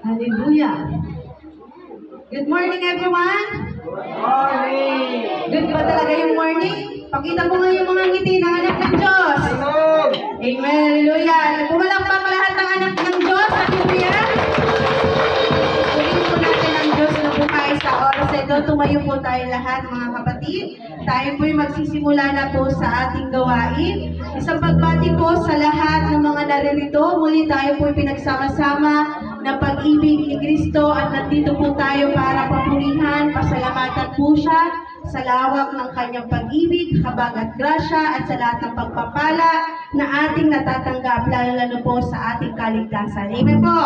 Hallelujah. Good morning, everyone. Morning! Good ba talaga yung morning? Pakita mo nga yung mga ngiti ng anak ng Diyos. Amen! Amen. Hallelujah. Pumalakpak lahat ng anak ng Diyos. Hallelujah. Purihin po natin ang Diyos na buhay sa oras ito. Tumayo po tayo lahat, mga kapatid. Tayo po'y magsisimula na po sa ating gawain. Isang pagbati po sa lahat ng mga naririto. Muli tayo po'y pinagsama-sama na pag-ibig ni Kristo at nandito po tayo para papurihan, pasalamatan po siya sa lawak ng kanyang pag-ibig, habag at grasya at sa lahat ng pagpapala na ating natatanggap, lalo po sa ating kaligtasan. Amen po!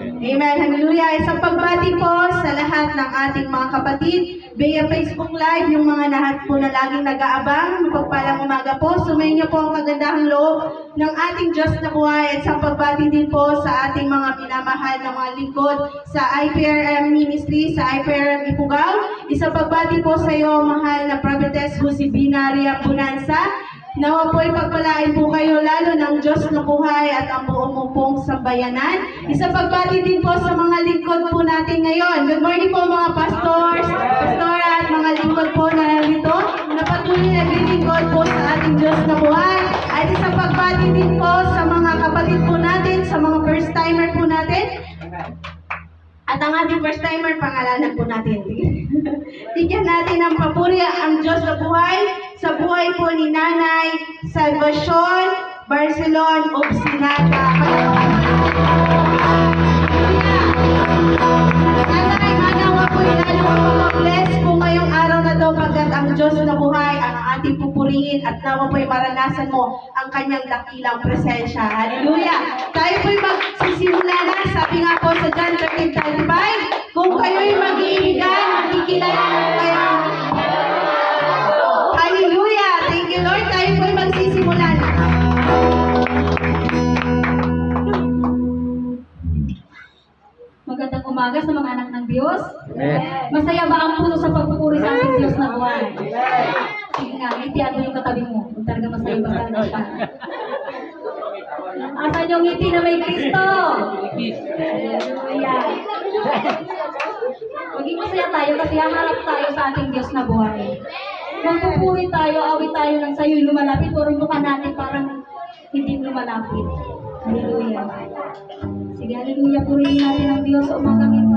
Amen! Hallelujah! Isang pagbati po sa lahat ng ating mga kapatid via Facebook Live, yung mga lahat po na laging nag-aabang, mapagpalang umaga po. Sumayin niyo po ang kagandahang loob ng ating Diyos na buhay at isang pagbati din po sa ating mga minamahal na mga lingkod sa IPRM Ministry, sa IPRM Ifugao. Isang pagbati po sa iyo, mahal na Prophetess Josibina Ria Bonanza. Nawa po'y pagpalain po kayo lalo ng Diyos na buhay at ang buong mo pong sambayanan. Isang pagbati din po sa mga lingkod po natin ngayon. Good morning po mga pastors, pastora at mga lingkod po na narito na patuloy naglilingkod po sa ating Diyos na buhay. At isang pagbati din po sa mga kapatid po natin, sa mga first timer po natin. At ang ating first timer, pangalanan po natin. Tigyan natin ang papuri ang Diyos na buhay sa buhay po ni Nanay Salvacion Barcelon Obsinata. Nanay, manawa po lalo mag-bless po ngayong araw na to pagkat ang Diyos na buhay ang ating pupurihin at nawa po'y maranasan mo ang kanyang dakilang presensya. Hallelujah! Tayo po'y magsisimula na. Sabi nga po sa John 13:35, kung kayo'y mag-iibigan, makikilala mo kayo. Hallelujah! Thank you, Lord. Tayo po'y magsisimula na. Magandang umaga sa mga anak ng Diyos. Masaya ba ang puso sa pagpupuri sa ating Diyos na buhay? Sige nga, ngitian mo yung katabi mo. Kung talaga masaya ba na siya. Asan yung ngiti na may Kristo? Hallelujah. Maging masaya tayo kasi haharap tayo sa ating Diyos na buhay. Magpupuri tayo, awit tayo ng sa'yo'y lumalapit. Puro mukha natin parang hindi lumalapit. Hallelujah. Sige, hallelujah. Purihin natin ang Diyos sa umagang ito.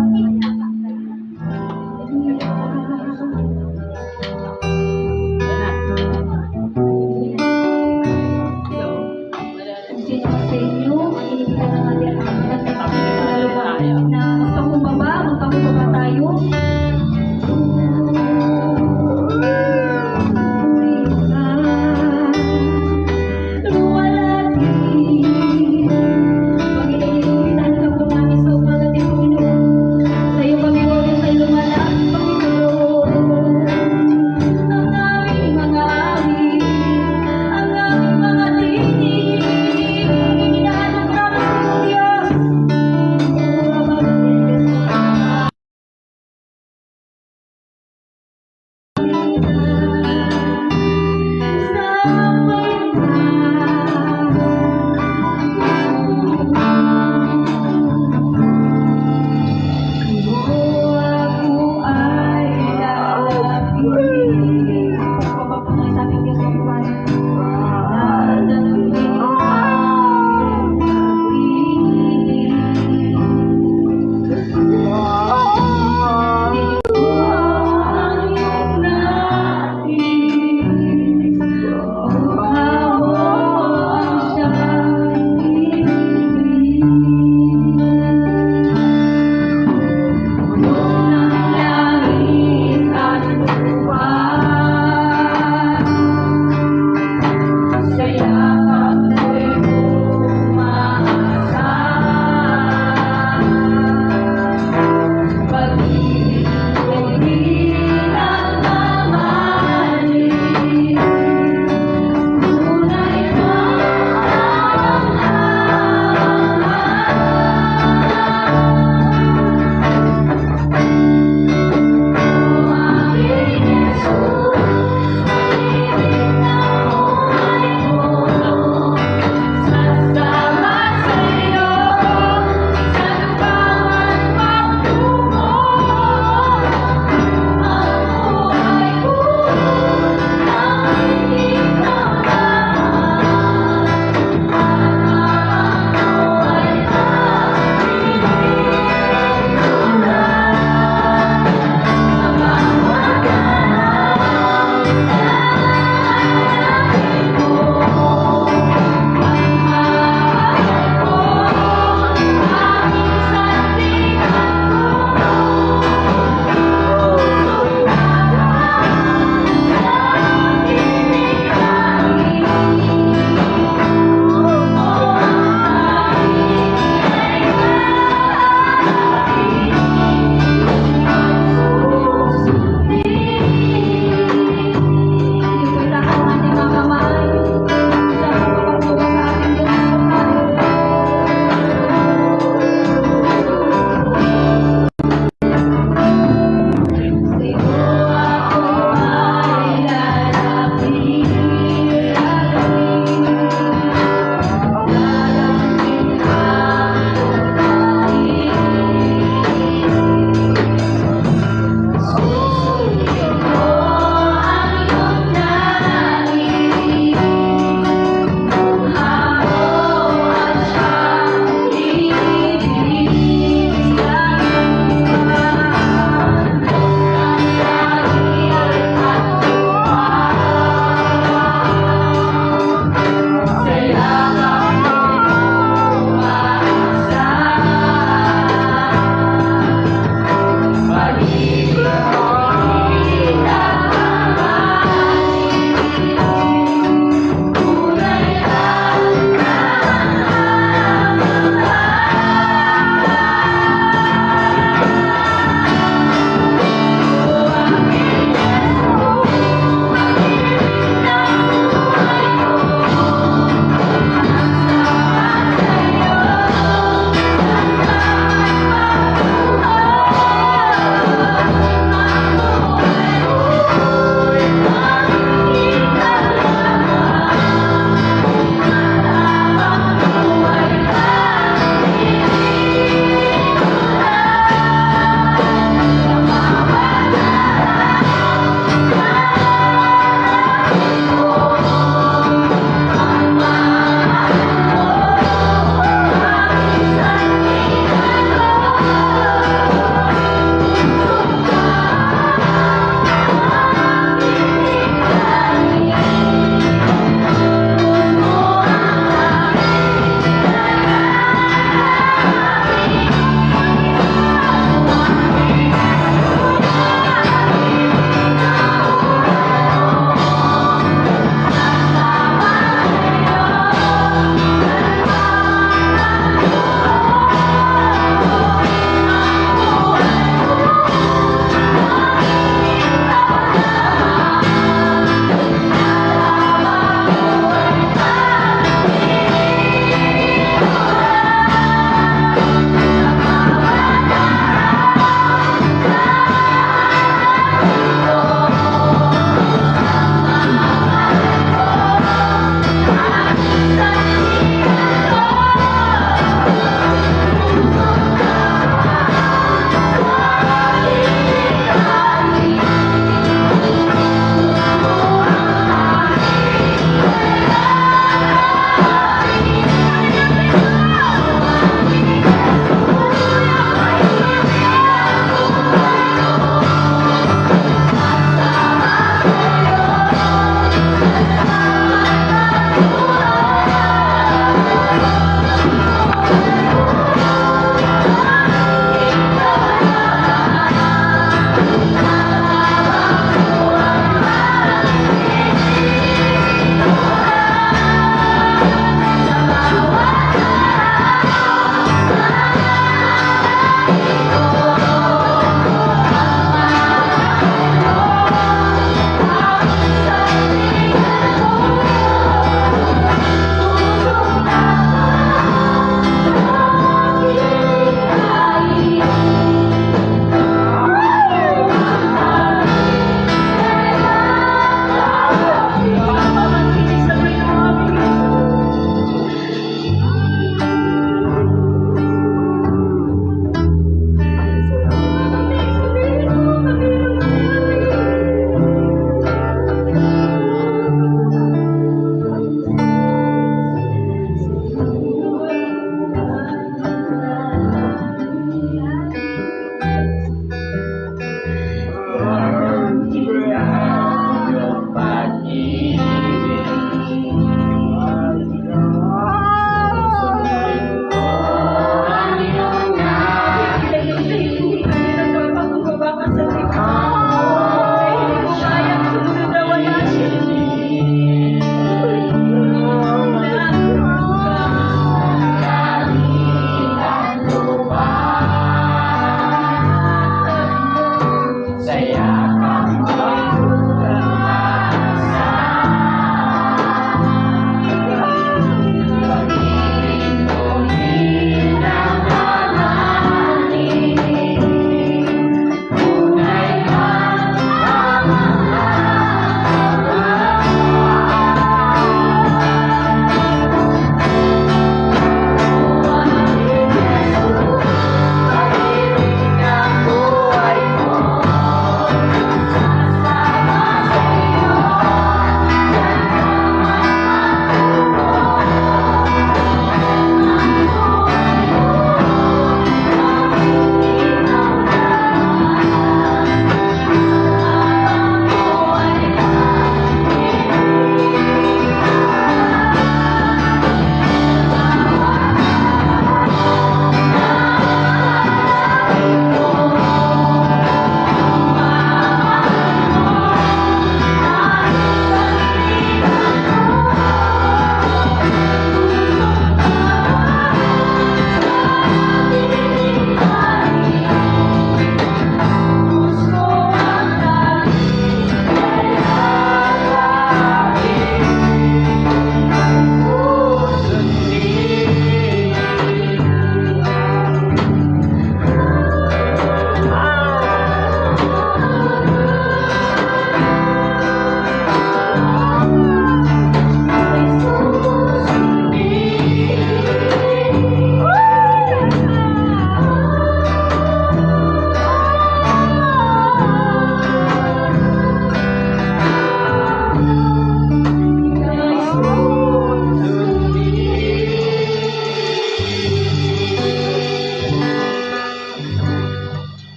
Kung sino man sa inyo, ang inibigan ng ating na magpakumbaba tayo. Sa iyo kami huwag sa lumalapit, Panginoon.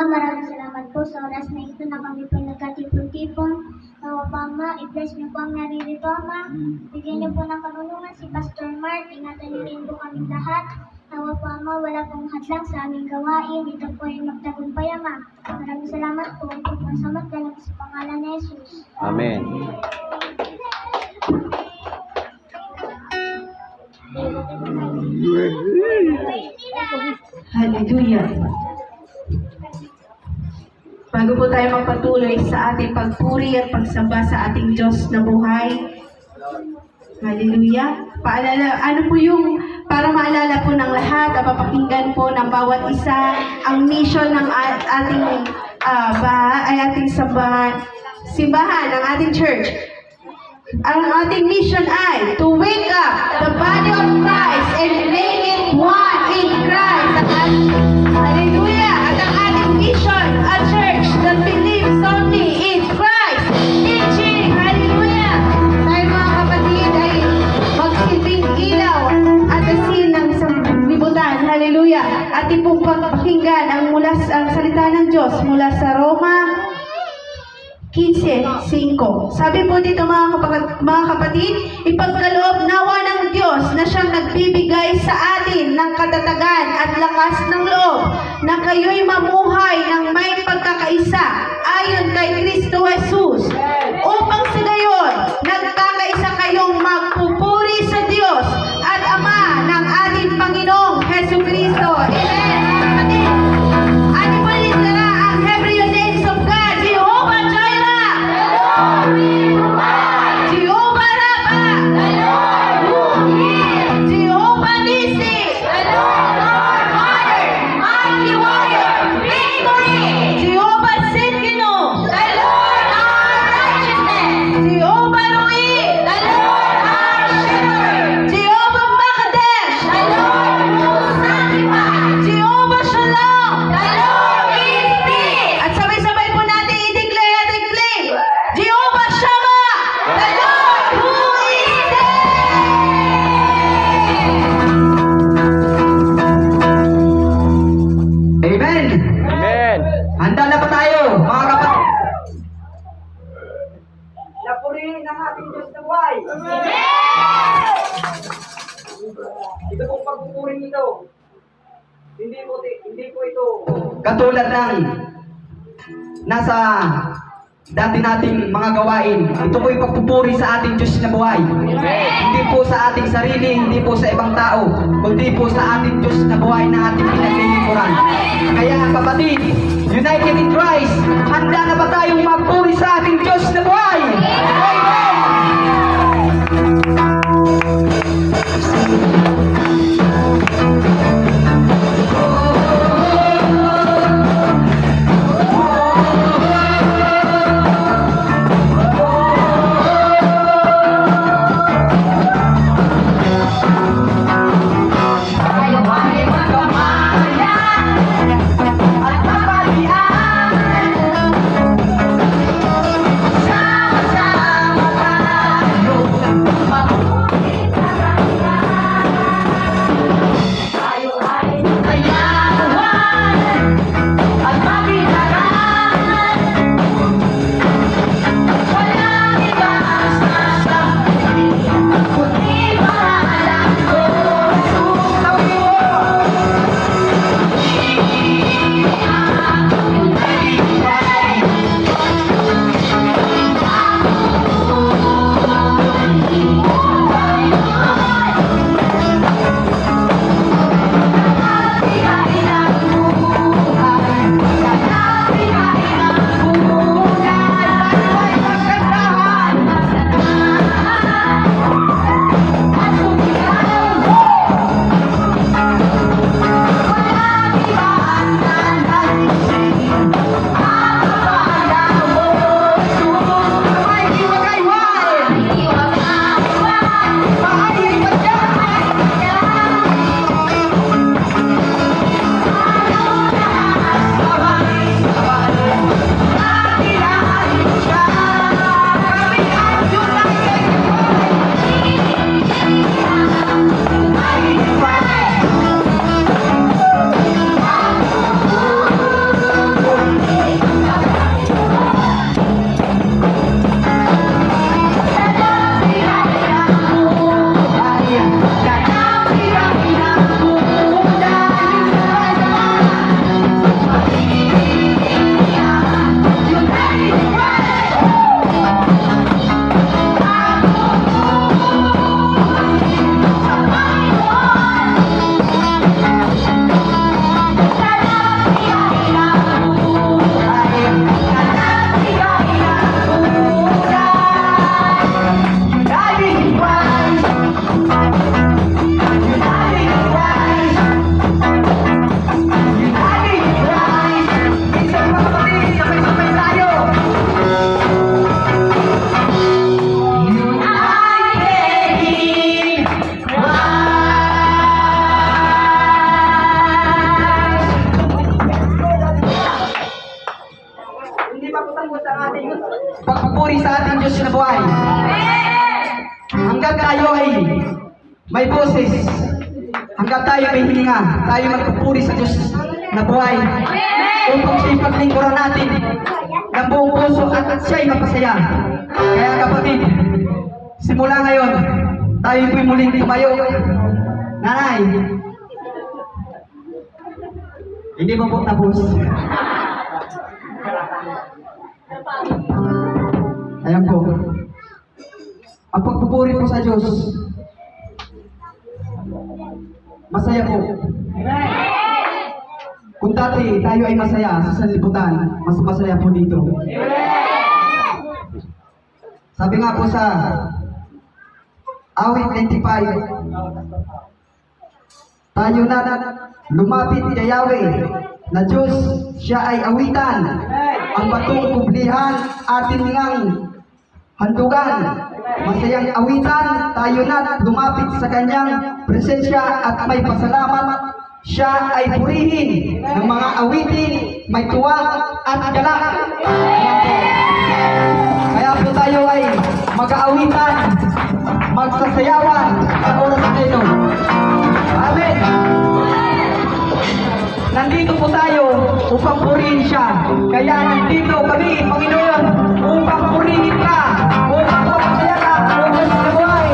Ama, maraming salamat po sa oras na ito na kami po nagkatipon-tipon. Nawa po, Ama, i-bless niyo po ang naririto, Ama. Bigyan niyo po ng karunungan si Pastor Mark. Ingatan niyo rin po kami lahat. Nawa po, Ama, wala pong hadlang sa aming gawain. Ito po ay magtagumpay, Ama. Maraming salamat po. Ito po sa magdalag sa pangalan ni Jesus. Amen. Hallelujah. Bago po tayo magpatuloy sa ating pagpuri at pagsamba sa ating Diyos na buhay. Hallelujah. Paalala, ano po yung, para maalala po ng lahat, papakinggan po ng bawat isa ang mission ng ating ating simbahan, ng ating church. Ang ating mission ay to wake up the body of Christ and make it one in Christ. Hallelujah! At ang ating mission, a church that believes only in Christ. Teaching, hallelujah! Tayo mga kapatid ay magsilbing ilaw at asin ng sanglibutan. Hallelujah! Ating pong pagpakinggan ang salita ng Diyos mula sa Roma 15:5. Sabi po dito mga kapatid, ipagkaloob nawa ng Diyos na siyang nagbibigay sa atin ng katatagan at lakas ng loob na kayo'y mamuhay ng may pagkakaisa ayon kay Kristo Jesus. Upang sa gayon, nagkakaisa kayong magpupuri sa Diyos at Ama ng ating Panginoong Hesus Kristo. Amen. Kapatid, ating palitara ang Hebrew names of God, Jehovah Jireh, Jehovah Rapha, Jehovah Nissi, Mighty Warrior, Victory, Jehovah Tsidkenu, Jehovah Rui, Jehovah Makadesh, Jehovah Shalom, at sabay-sabay po natin i-declare at i-claim, Jehovah Shammah, the Lord who is Amen. Amen. Handa na ba tayo, mga kapatid? Napurihin ang ating Diyos na buhay. Ito pong pagpupuring ito. Hindi po ito katulad ng nasa dati nating mga gawain. Ito po yung pagpupuri sa ating Diyos na buhay. Hindi po sa ating sarili, hindi po sa ibang tao, kundi po sa ating Diyos na buhay na ating pinaglilingkuran. Kaya kapatid, United in Christ, handa na ba tayong magpuri sa ating Diyos na buhay? Amen! Sama-sama may boses, hanggang tayo may hininga, tayo magpupuri sa Diyos na buhay. Upang siya'y paglingkuran natin ng buong puso at siya'y mapasaya. Kaya kapatid, simula ngayon, tayo po'y muling tumayo. Nanay, hindi mo po tapos. Ayan po. Ang pagpupuri po sa Diyos, masaya po. Kung dati tayo ay masaya sa sanlibutan, mas masaya po dito. Sabi nga po sa awit 95, tayo na lumapit kay Yahweh na Diyos, siya ay awitan, ang batong kublihan atin ngang handugan. Masayang awitan, tayo na lumapit sa kanyang presensya at may pasalamat. Siya ay purihin ng mga awitin, may tuwa at galak. Kaya po tayo ay mag-aawitan, magsasayawan sa oras na ito. Amen! Nandito po tayo upang purihin siya. Kaya nandito kami, Panginoon, upang purihin ka, upang mapasaya ka, upang sa buhay.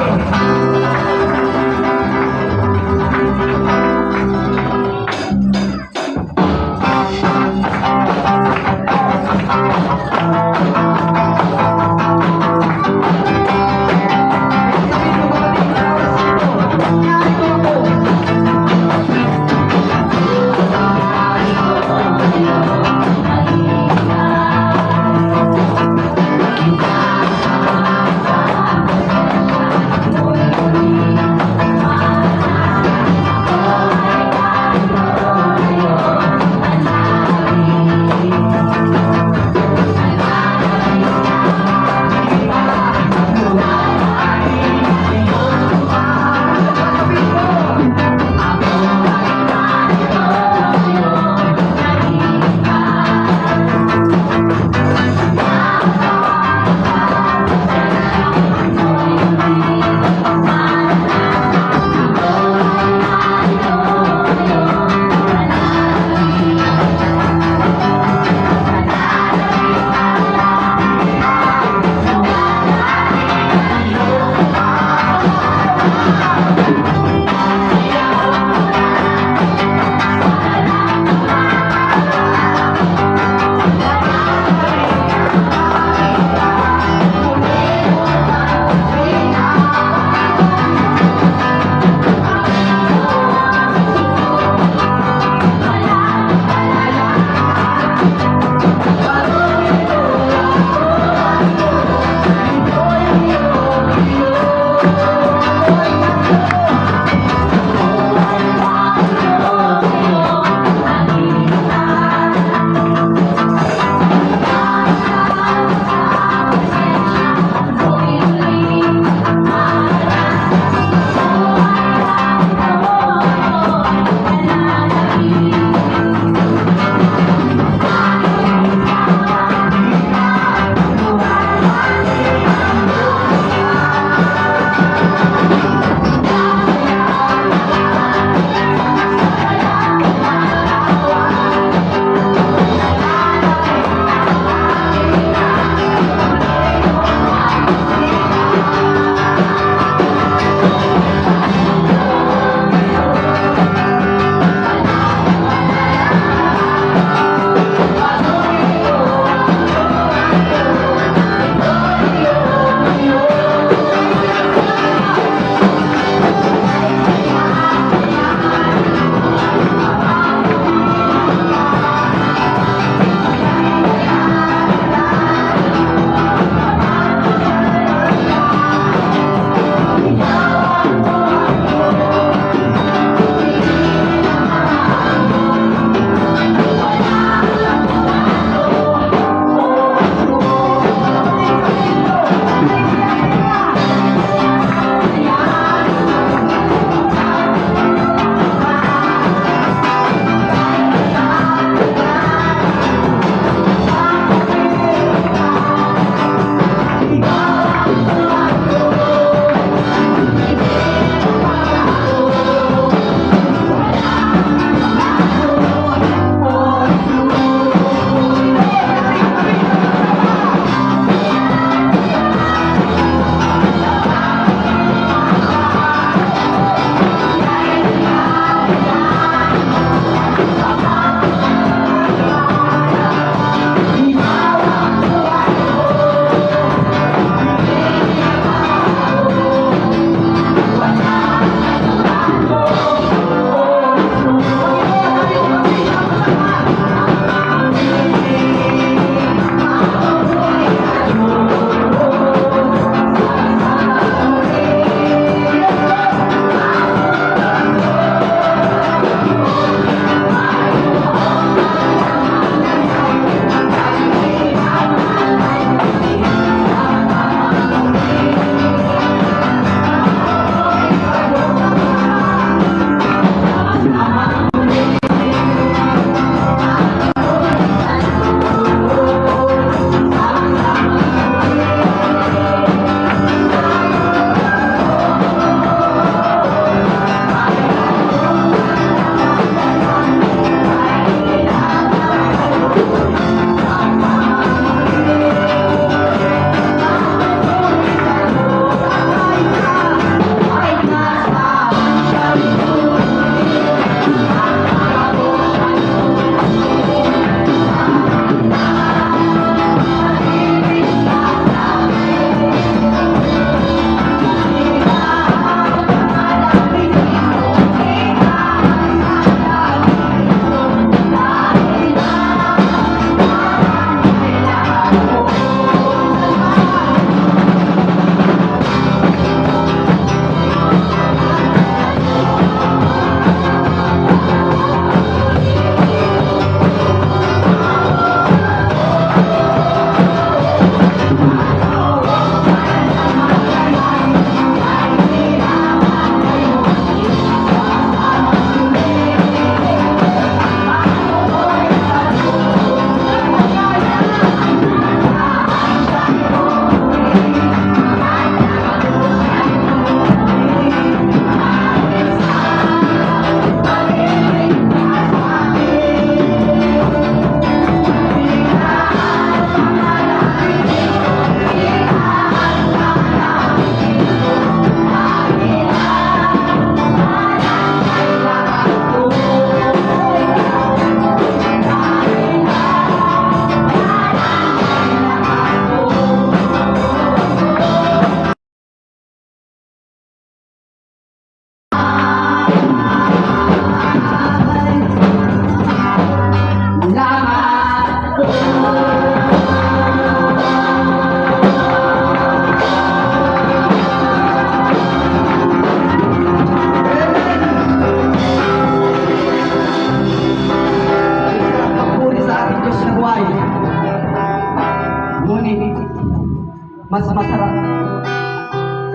mas masarap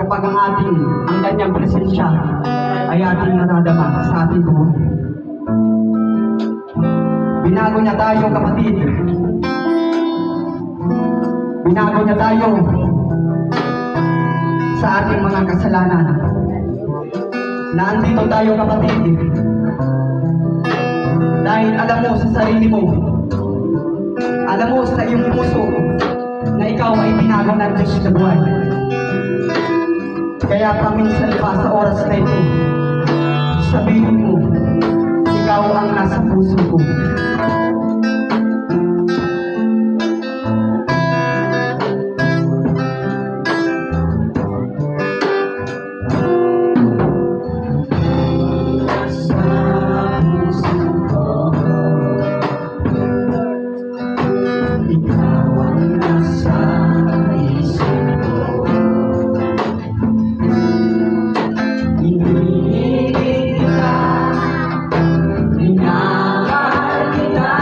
kapag ang kanyang presensya ay ating naradama sa ating buhay. Binago niya tayo, kapatid. Binago niya tayo sa ating mga kasalanan. Nandito tayo, kapatid, dahil alam mo sa sarili mo, alam mo sa iyong puso na ikaw ay binago ng Diyos na buhay. Kaya paminsan pa sa oras na ito, sabihin mo, ikaw ang nasa puso ko. Iniibig kita, minamahal kita.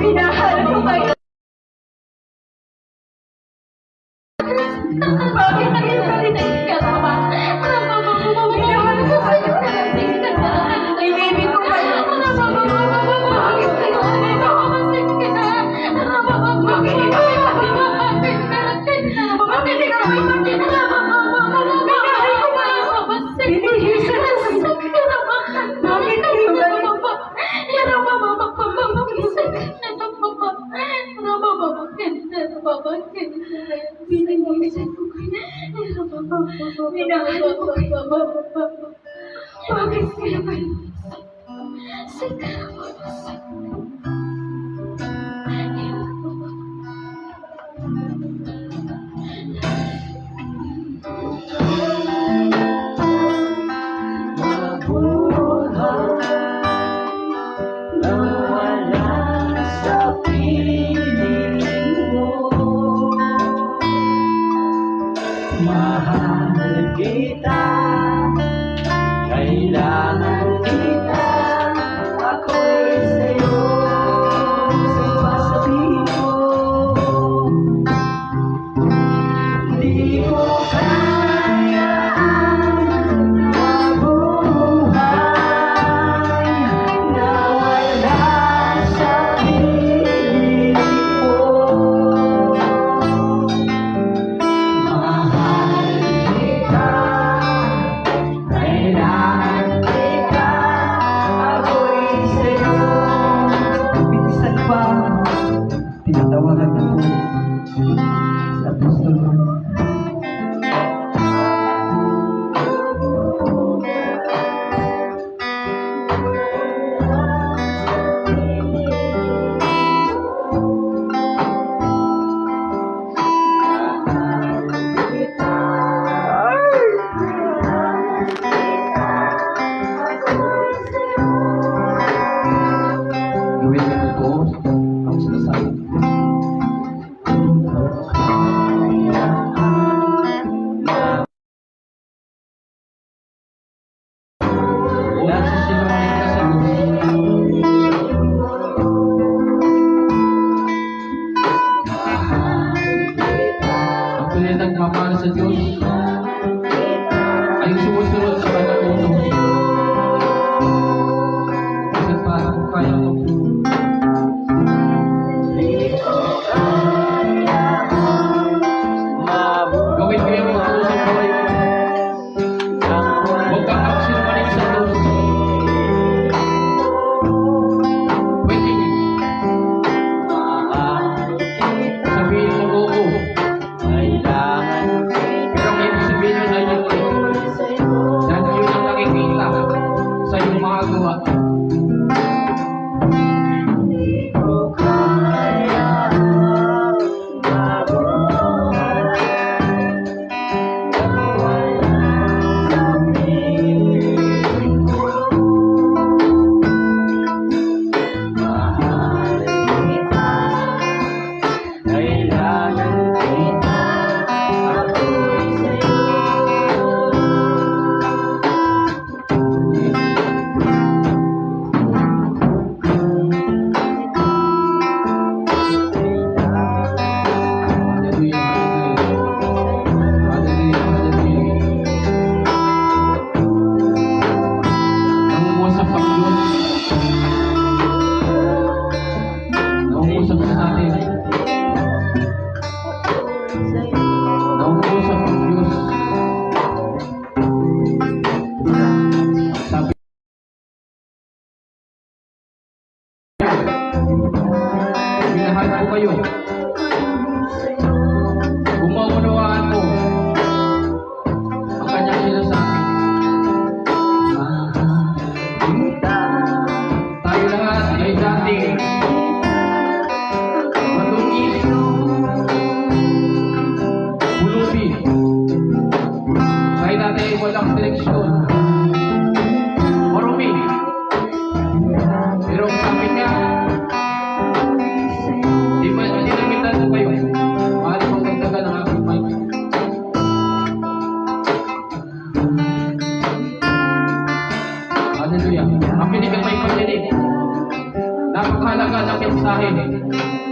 Minahal ko kayo. Bakit naging galit ka naman? Minahal ko kayo. Ibibig ko kayo. Bakit kayo ganito? Bakit ikaw ay bakit ikaw ay minahal ko kayo. Binihisan ang bakit kayo ganito? Minahal ko kayo. Bakit kayo ganito? Mahal kita, kailangan kita, ako'y sa'yo, sasabihin ko. Di ko kayaan mabuhay na wala sa piling mo. Mahal kita, kailangan kita, ako'y sa'yo. Minsan pa, tinatawagan ko sa apostol mo. Gawin mo ito ang sinasabi. Wala sa sinungaling ka sa ang tunay nagmamahal sa Diyos ay sumusunod sa kanyang utos. Kasi parang kaya mo gawin ko yung utos sa buhay mo. Huwag kang magsinungaling sa Diyos. Pwede sabihin mo oo. Pero ang ibig sabihin mo na hindi. Dahil yun ang nakikita sa iyong mga gawa. Kailangan kita, ako'y napakahalaga na mensahe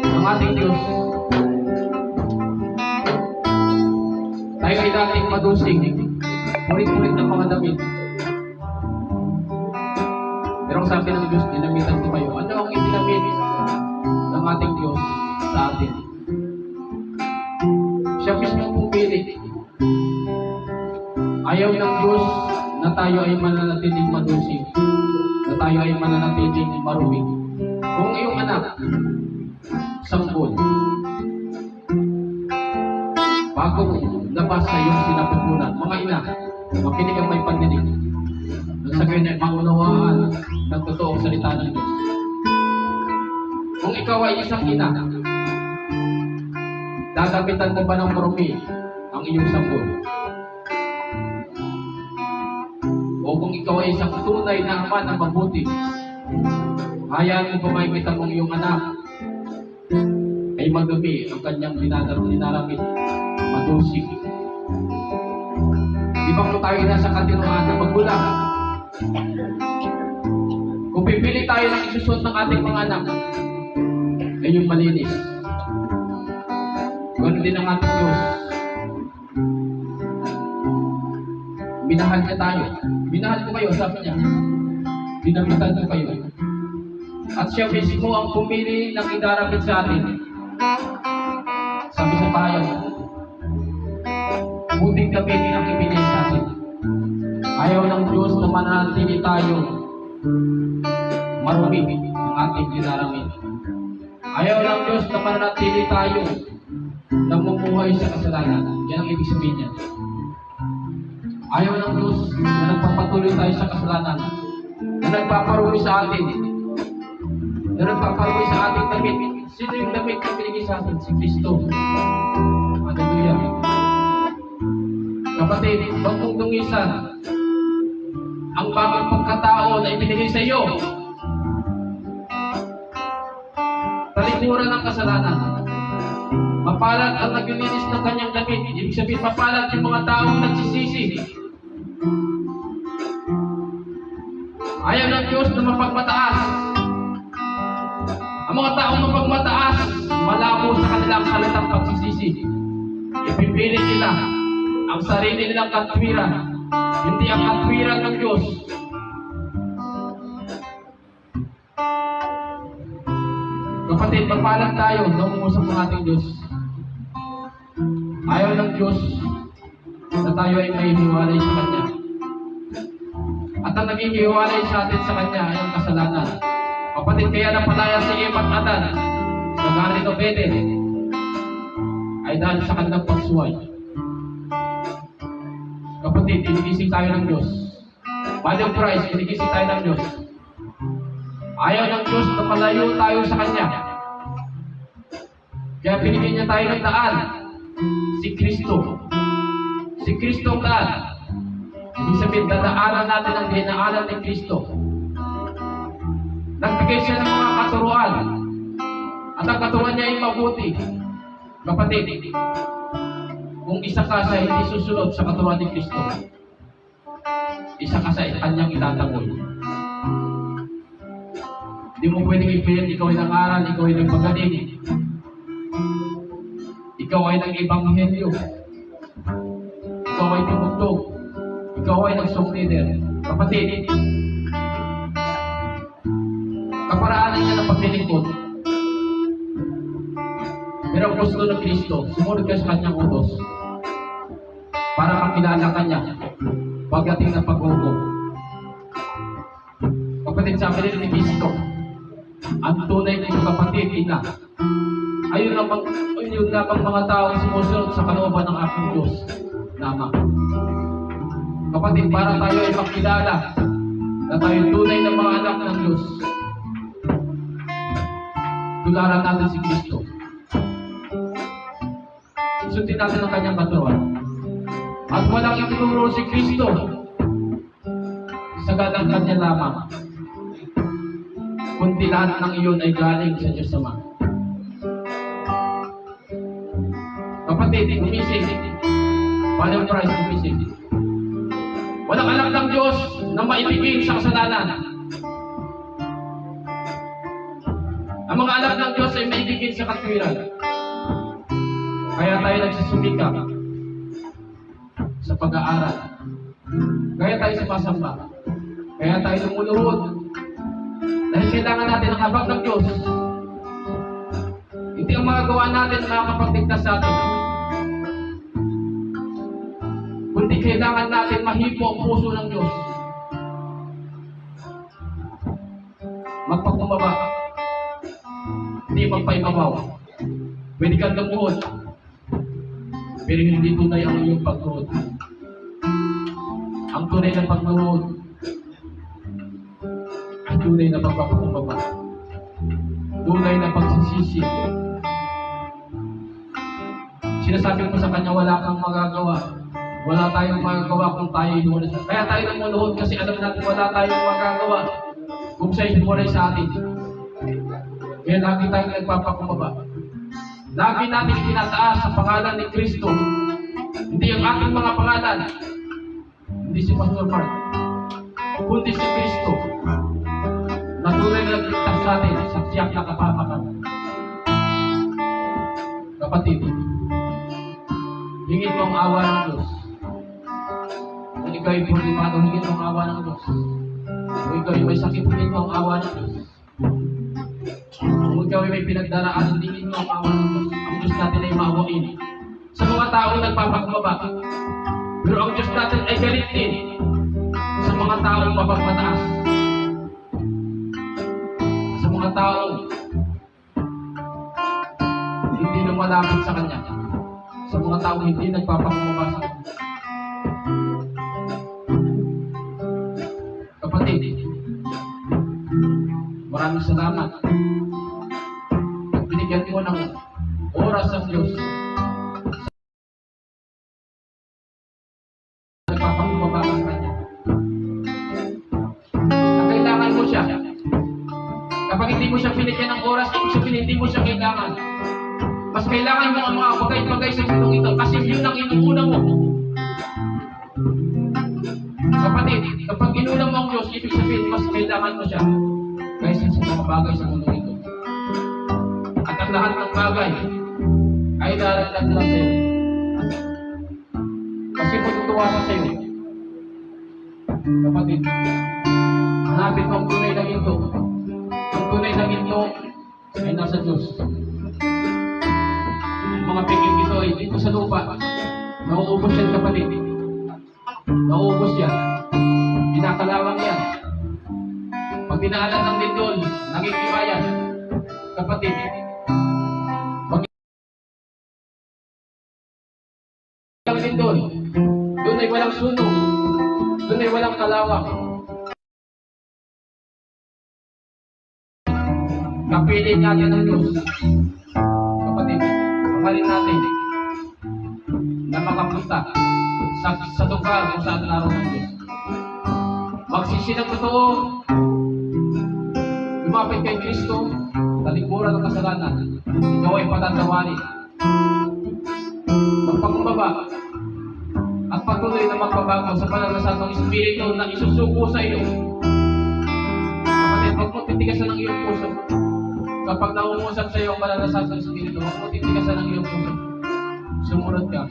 ng ating Diyos. Tayo ay dating madusing, mulit-mulit ng mga damit. Pero ang sabi ng Diyos, dinamitan ko kayo. Ano ang itinamit ng ating Diyos sa atin? Siya mismo pumili. Ayaw ng Diyos na tayo ay mananatiling madusing, na tayo ay mananatiling marumi. Kung iyong anak, sanggol, bago labas sa iyong sinapupunan, mga ina, makinig ang may pagdinig. Nang sa ganyan, maunawaan ng totoong salita ng Diyos. Kung ikaw ay isang ina, dadamitan mo ba ng marumi ang iyong sanggol? O kung ikaw ay isang tunay na ama na mabuti, hayaan mo ba makikita mong iyong anak ay magdumi ang kanyang dinaramit, madusig. Di ba kung tayo nasa katinuan na magulang? Kung pipili tayo ng isusunod ng ating mga anak, ay yung malinis. Ganun din ang ating Diyos. Minahal niya tayo. Minahal ko kayo, sabi niya. Binamitan ko kayo. At siya mismo ang pumili ng idarapit sa atin. Sabi sa bayan, buting gamitin ang ibigay sa atin. Ayaw ng Diyos na manatili tayo marumi ang ating idarapit. Ayaw ng Diyos na manatili tayo namumuhay sa kasalanan. Yan ang ibig sabihin niya. Ayaw ng Diyos na nagpapatuloy tayo sa kasalanan, na nagpaparuwi sa atin, na nagpaparuwi sa ating damit. Sino yung damit na binigay sa atin? Si Kristo. Hallelujah. Kapatid, huwag mong dungisan ang bagong pagkatao na ibinigay sa iyo. Talikuran ng kasalanan. Mapalad ang naglilinis ng kanyang damit. Ibig sabihin, mapalad yung mga taong nagsisisi. Ayaw ng Diyos na mapagmataas. Ang mga taong mapagmataas, malabo sa kanilang halitang pagsisisi. Ipipilit nila ang sarili nilang katwiran, hindi ang katwiran ng Diyos. Kapatid, mapalad tayo na umusap ng ating Diyos. Ayaw ng Diyos na tayo ay may hiwalay sa Kanya. At ang naging hiwalay sa atin sa Kanya ay ang kasalanan. Kapatid, kaya napalaya si Eva at Adan sa Garden of Eden ay dahil sa kanilang pagsuway. Kapatid, inigising tayo ng Diyos. Body of Christ, inigising tayo ng Diyos. Ayaw ng Diyos na malayo tayo sa Kanya. Kaya binigyan niya tayo ng daan. Si Kristo. Si Kristo ang daan. Ibig sabihin, dadaanan natin ang dinaanan ni Kristo. Nagbigay siya ng mga katuruan. At ang katuruan niya ay mabuti. Kapatid, kung isa ka sa hindi susunod sa katuruan ni Kristo, isa ka sa kanyang itatagol. Hindi mo pwedeng ipilit, ikaw ay nangaral, ikaw ay nagpagaling. Ikaw ay nag-ebanghelyo. Ikaw ay tumugtog. Ikaw ay nag-song leader. Kapatid, kaparaanan niya ng paglilingkod. Pero ang gusto ng Kristo, sumunod ka sa kanyang utos para makilala ka niya pagdating ng paghukom. Kapatid, sabi rin ni Kristo, ang tunay kong kapatid, ina, ayun lamang mga taong sumusunod sa kalooban ng aking Diyos lamang. Kapatid, para tayo ay makilala na tayo tunay na mga anak ng Diyos, tularan natin si Kristo. Sundin natin ang kanyang katuruan. At walang itinuro si Kristo sa gadang kanya lamang, kundi lahat ng iyon ay galing sa Diyos Ama. Kapatid, gumising. Body of Christ, gumising. Walang alam ng Diyos na maibigin sa kasalanan. Ang mga anak ng Diyos ay maigigit sa katwiran. Kaya tayo nagsusumikap sa pag-aaral. Kaya tayo sumasamba. Kaya tayo lumuluhod. Dahil kailangan natin ang habag ng Diyos. Hindi ang mga gawa natin na makakapagligtas sa atin. Kundi kailangan natin mahipo ang puso ng Diyos. Magpakumbaba. Hindi magpaibabaw. Pwede kang lumuhod. Pero hindi tunay ang iyong pagluhod. Ang tunay na pagluhod ay tunay na pagpapakumbaba. Tunay na pagsisisi. Sinasabi mo sa kanya, wala kang magagawa. Wala tayong magagawa kung tayo hinuhulay sa. Kaya tayo namuluhod kasi alam natin wala tayong magagawa kung siya hinuhulay sa atin. Kaya lagi tayong nagpapakumbaba. Lagi natin tinataas sa pangalan ni Kristo. Hindi ang ating mga pangalan. Hindi si Pastor Mark. Kundi si Kristo. Na tunay na nagligtas sa atin sa tiyak na kapamakan. Kapatid, hingin mo ang awa ng Diyos. Kung ikaw ay problemado, hingin mo ang awa ng Diyos. Kung ikaw ay may sakit, hingin mo ang awa ng Diyos. Kung ikaw ay may pinagdaraan, hingin mo ang awa ng Diyos. Ang Diyos natin ay maawain. Sa mga taong nagpapakumbaba. Pero ang Diyos natin ay galit din sa mga taong mapagmataas. Sa mga taong hindi lumalapit sa Kanya. Sa mga taong hindi nagpapakumbaba sa Kanya. Kapatid, maraming salamat. At binigyan mo ng oras ang Diyos. Nagpapakumbaba sa Kanya. Na kailangan mo siya. Kapag hindi mo siya binigyan ng oras, hindi mo siya kailangan. Mas kailangan mo ang mga bagay-bagay sa mundong ito kasi yun ang inuuna mo. Kapatid, kapag inuuna mo ang Diyos, ibig sabihin, mas kailangan mo siya kaysa sa mga bagay sa mundong ito. At ang lahat ng bagay ay daragdag lang sa iyo. Kasi matutuwa siya sa iyo. Kapatid, hanapin mo ang tunay na ginto. Ang tunay na ginto ay nasa Diyos. Mga piging ito ay dito sa lupa. Nauubos yan, kapatid. Nauubos yan. Pinakalawang yan. Pag dinaanan ng lindol, nangikibayan. Kapatid, pag ang lindol, doon ay walang sunog. Doon ay walang kalawang. Kapilin natin ang Diyos. Kapatid, mahalin natin na makapunta sa lugar kung saan naroon ang Diyos. Magsisi ng totoo, lumapit kay Kristo, talikuran ng kasalanan, ikaw ay patatawanin. Magpakumbaba at patuloy na magpabago sa panalasal ng Espiritu na isusuko sa iyo. Kapatid, huwag mo titigasan ng iyong puso. Kapag naumusap sa iyo ang panalasal ng Espiritu, huwag mo titigasan ng iyong puso. Sumunod ka.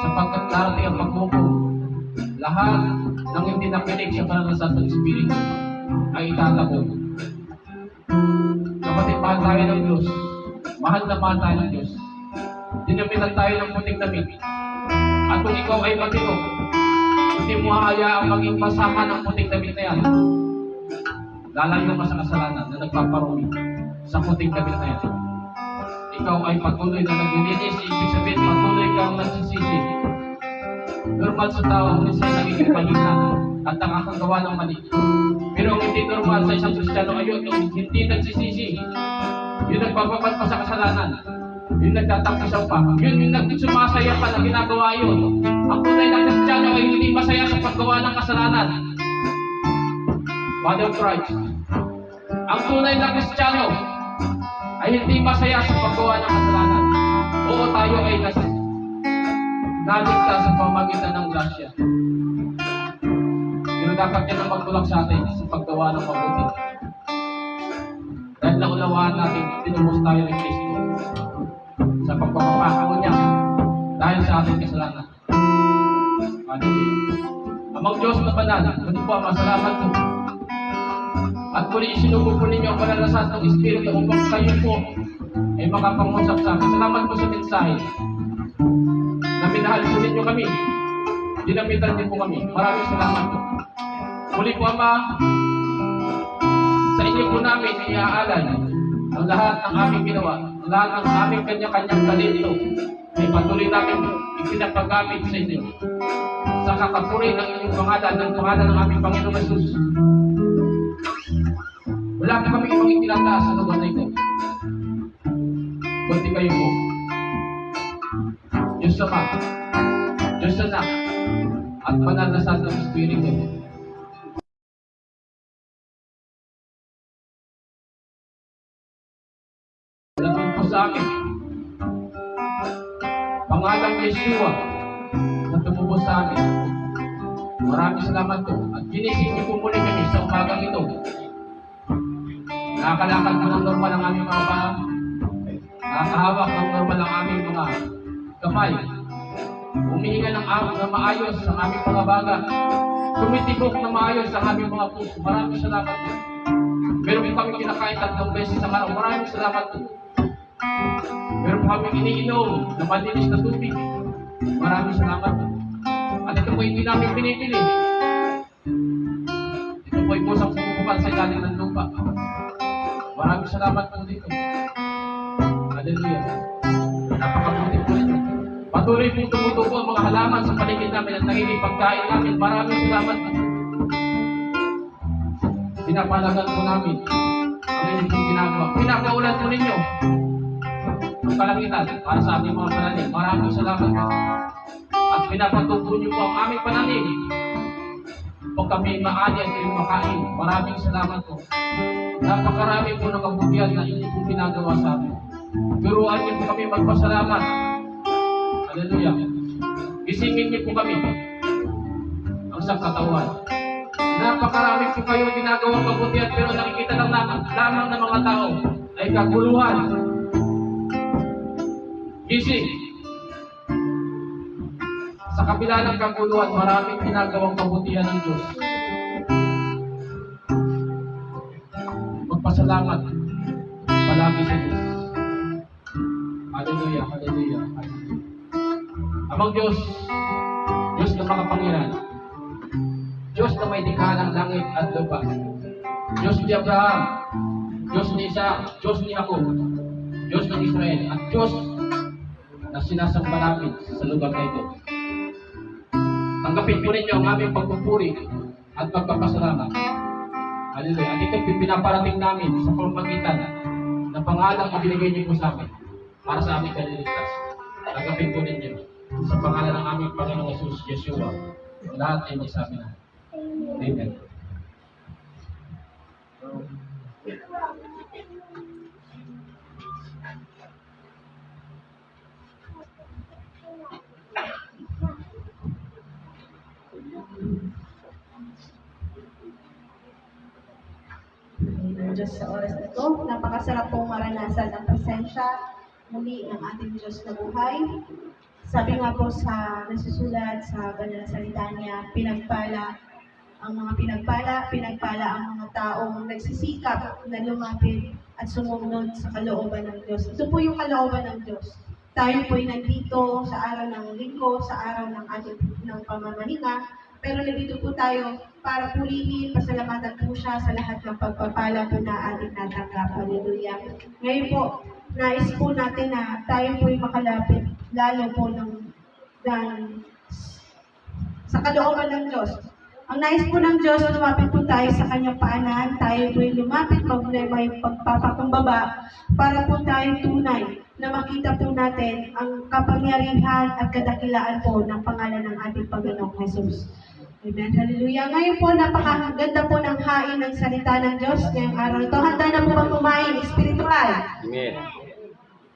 Sapagkat darating ang paghukom, lahat ng hindi napinig sa panalasal ng Espiritu ay itatapon. Kapatid, mahal tayo ng Diyos. Mahal na mahal tayo ng Diyos. Dinamitan tayo ng puting damit. At kung ikaw ay matino, hindi mo hahayaang maging basahan ng puting damit na yan. Lalayo ka sa kasalanan na nagpaparumi sa puting damit na yan. Ikaw ay patuloy na naglilinis, ibig sabihin patuloy kang nagsisisi. Normal sa tao, minsan nagiging mahina at nakakagawa ng mali. Pero ang hindi normal sa isang Kristiyano ay yun, yung hindi nagsisisi. Yung nagpapapad pa sa kasalanan. Yung nagtatapusan pa. Yun yung sumasaya pa na ginagawa yun. Ang tunay na Kristiyano ay hindi masaya sa paggawa ng kasalanan. Father Christ. Ang tunay na Kristiyano ay hindi masaya sa paggawa ng kasalanan. Oo, tayo ay naligtas sa pamagitan ng grasya. Pero dapat yan ang magtulak sa atin sa paggawa ng mabuti. Dahil naunawaan natin, tinubos tayo ng Kristo sa pagpapapakaw niya dahil sa ating kasalanan. Hallelujah. Amang Diyos na banal, muli po, masalamat po. At muli isinubo po ninyo ang banal na Santong Espiritu upang kayo po ay makapangusap sa akin. Salamat po sa mensahe na minahal po ninyo kami. Dinamitan din po kami. Maraming salamat po. Muli po, Ama, sa inyo po namin iaalay ang lahat ng aming ginawa, ang lahat ng aming kanya-kanyang talento ay patuloy namin ipinapagamit sa inyo sa kakapuri ng inyong pangalan, ng pangalan ng aming Panginoong Jesus. Wala po kami ibang itinataas sa lugar na ito. Kundi kayo po. Diyos Ama, Diyos Anak, at Banal na Santong Espiritu. Lagot po sa amin. Pangalang Yeshua na tumubos sa amin. Maraming salamat po. At ginising niyo po muli kami sa umagang ito. Nakakalakad po ng normal ang aming mga paa. Nakakahawak ng normal ang aming mga kamay. Humihinga ng na maayos ang aming mga baga. Tumitibok na maayos ang aming mga puso. Maraming salamat po. Meron po kami kinakain 3 beses sa araw. Maraming salamat po. Meron po kami iniinom na malinis na tubig. Maraming salamat po. At ito po hindi namin pinipili. Ito po ay pusang pumupukan sa ilalim ng lupa. Maraming salamat po dito. Hallelujah. Napakabuti po ito. Patuloy po tumutubo ang mga halaman sa paligid namin at nagiging pagkain namin. Maraming salamat po. Pinapalagan po namin ang inyong ginagawa. Pinapaulan po ninyo ang kalangitan para sa aming mga pananim. Maraming salamat po. At pinapatubo niyo po ang aming pananim. Kung kami maani at kami makain. Maraming salamat po. Napakarami po ng kabutihan na inyong po ginagawa sa amin. Turuan niyo po kami magpasalamat. Hallelujah. Gisingin niyo po kami ang sangkatawan. Napakarami po kayo ginagawang kabutihan pero nakikita lang lamang ng mga tao ay kaguluhan. Gising. Sa kabila ng kaguluhan, maraming ginagawang kabutihan ng Diyos. Magpasalamat palagi sa Diyos. Hallelujah, hallelujah, hallelujah. Amang Diyos, Diyos na makapangyarihan, Diyos na may likha ng langit at lupa, Diyos ni Abraham, Diyos ni Isaac, Diyos ni Jacob, Diyos ng Israel, at Diyos na sinasamba namin sa lugar na ito. Tanggapin po ninyo ang aming pagpupuri at pagpapasalamat. Hallelujah. At ito pinaparating namin sa pamamagitan ng pangalang ibinigay niyo po sa amin para sa aming kaliligtas. Tanggapin po ninyo sa pangalan ng aming Panginoong Jesus, Yeshua. Lahat ay may sabi na. Amen. Ng Diyos sa oras na ito. Napakasarap pong maranasan ang presensya muli ng ating Diyos na buhay. Sabi nga po sa nasusulat sa banal na salita niya, pinagpala ang mga taong nagsisikap na lumapit at sumunod sa kalooban ng Diyos. Ito po yung kalooban ng Diyos. Tayo po ay nandito sa araw ng linggo, sa araw ng ating ng pamamahinga, pero nandito po tayo para purihin, pasalamatan po siya sa lahat ng pagpapala po na ating natanggap. Hallelujah. Ngayon po, nais po natin na tayo po ay makalapit, lalo po sa kalooban ng Diyos. Ang nais po ng Diyos, lumapit po tayo sa kanyang paanan, tayo po ay lumapit, may pagpapakumbaba, para po tayo tunay na makita po natin ang kapangyarihan at kadakilaan po ng pangalan ng ating Panginoong Jesus. Amen. Hallelujah. Ngayon po, napakaganda po ng hain ng salita ng Diyos ngayong araw ito. Handa na po bang kumain espiritual? Amen.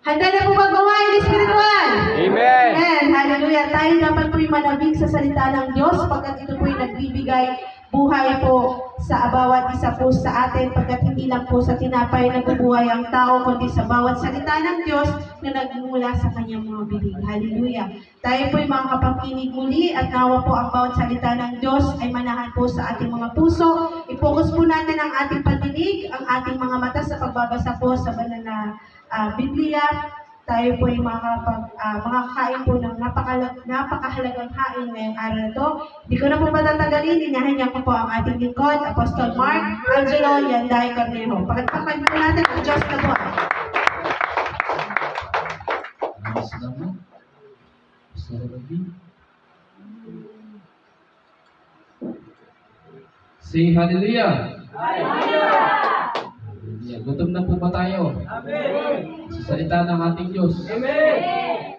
Handa na po bang kumain espiritual? Amen. Amen. Hallelujah. Tayo dapat po'y manabig sa salita ng Diyos pagkat ito po'y nagbibigay buhay po sa bawat isa po sa atin, pagkat hindi lang po sa tinapay nabubuhay ang tao, kundi sa bawat salita ng Diyos na nagmumula sa kanyang mga bibig. Hallelujah. Tayo po mga kapakinig muli at nawa po ang bawat salita ng Diyos ay manahan po sa ating mga puso. I-focus po natin ang ating pandinig, ang ating mga mata sa pagbabasa po sa banal na Biblia. Tayo po ay makakain po ng napakahalagang hain ngayong araw na ito. Hindi ko na po patatagalin, inahanyan ko po ang ating lingkod, Apostol Mark Angelo Yanday Cornejo. Pagkakapan po natin ang Diyos na po. Ayos naman. Sarap din. Say hallelujah. Hallelujah. Gutom na po ba tayo? Amen. Sa salita ng ating Diyos. Amen.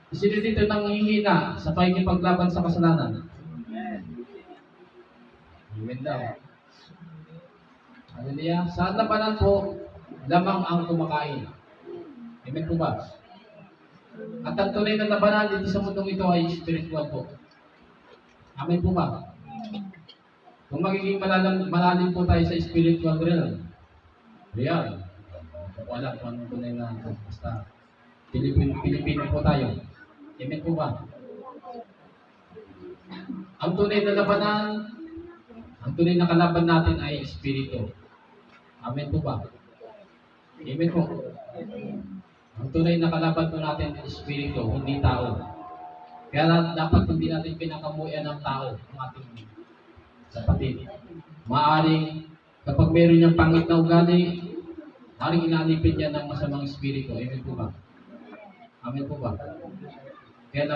Sino dito nang hihina sa pakikipaglaban sa kasalanan? Amen daw. Hallelujah. Sa labanan po, lamang ang kumakain. Amen po ba? At ang tunay na labanan dito sa mundong ito ay spiritual po. Amen po ba? Kung magiging malalim po tayo sa spiritual realm, real, wala kung anong tunay na basta Pilipino po tayo. Amen po ba? Ang tunay na labanan, ang tunay na kalaban natin ay espiritu. Amen po ba? Amen po. Ang tunay na kalaban po natin ay espiritu, hindi tao. Kaya dapat hindi natin pinakamuyan ng tao ang ating kapatid. Maaring kapag meron niyang pangit na ugali, maaring inalipin niya ng masamang espiritu. Amen po ba? Amen po ba? Kaya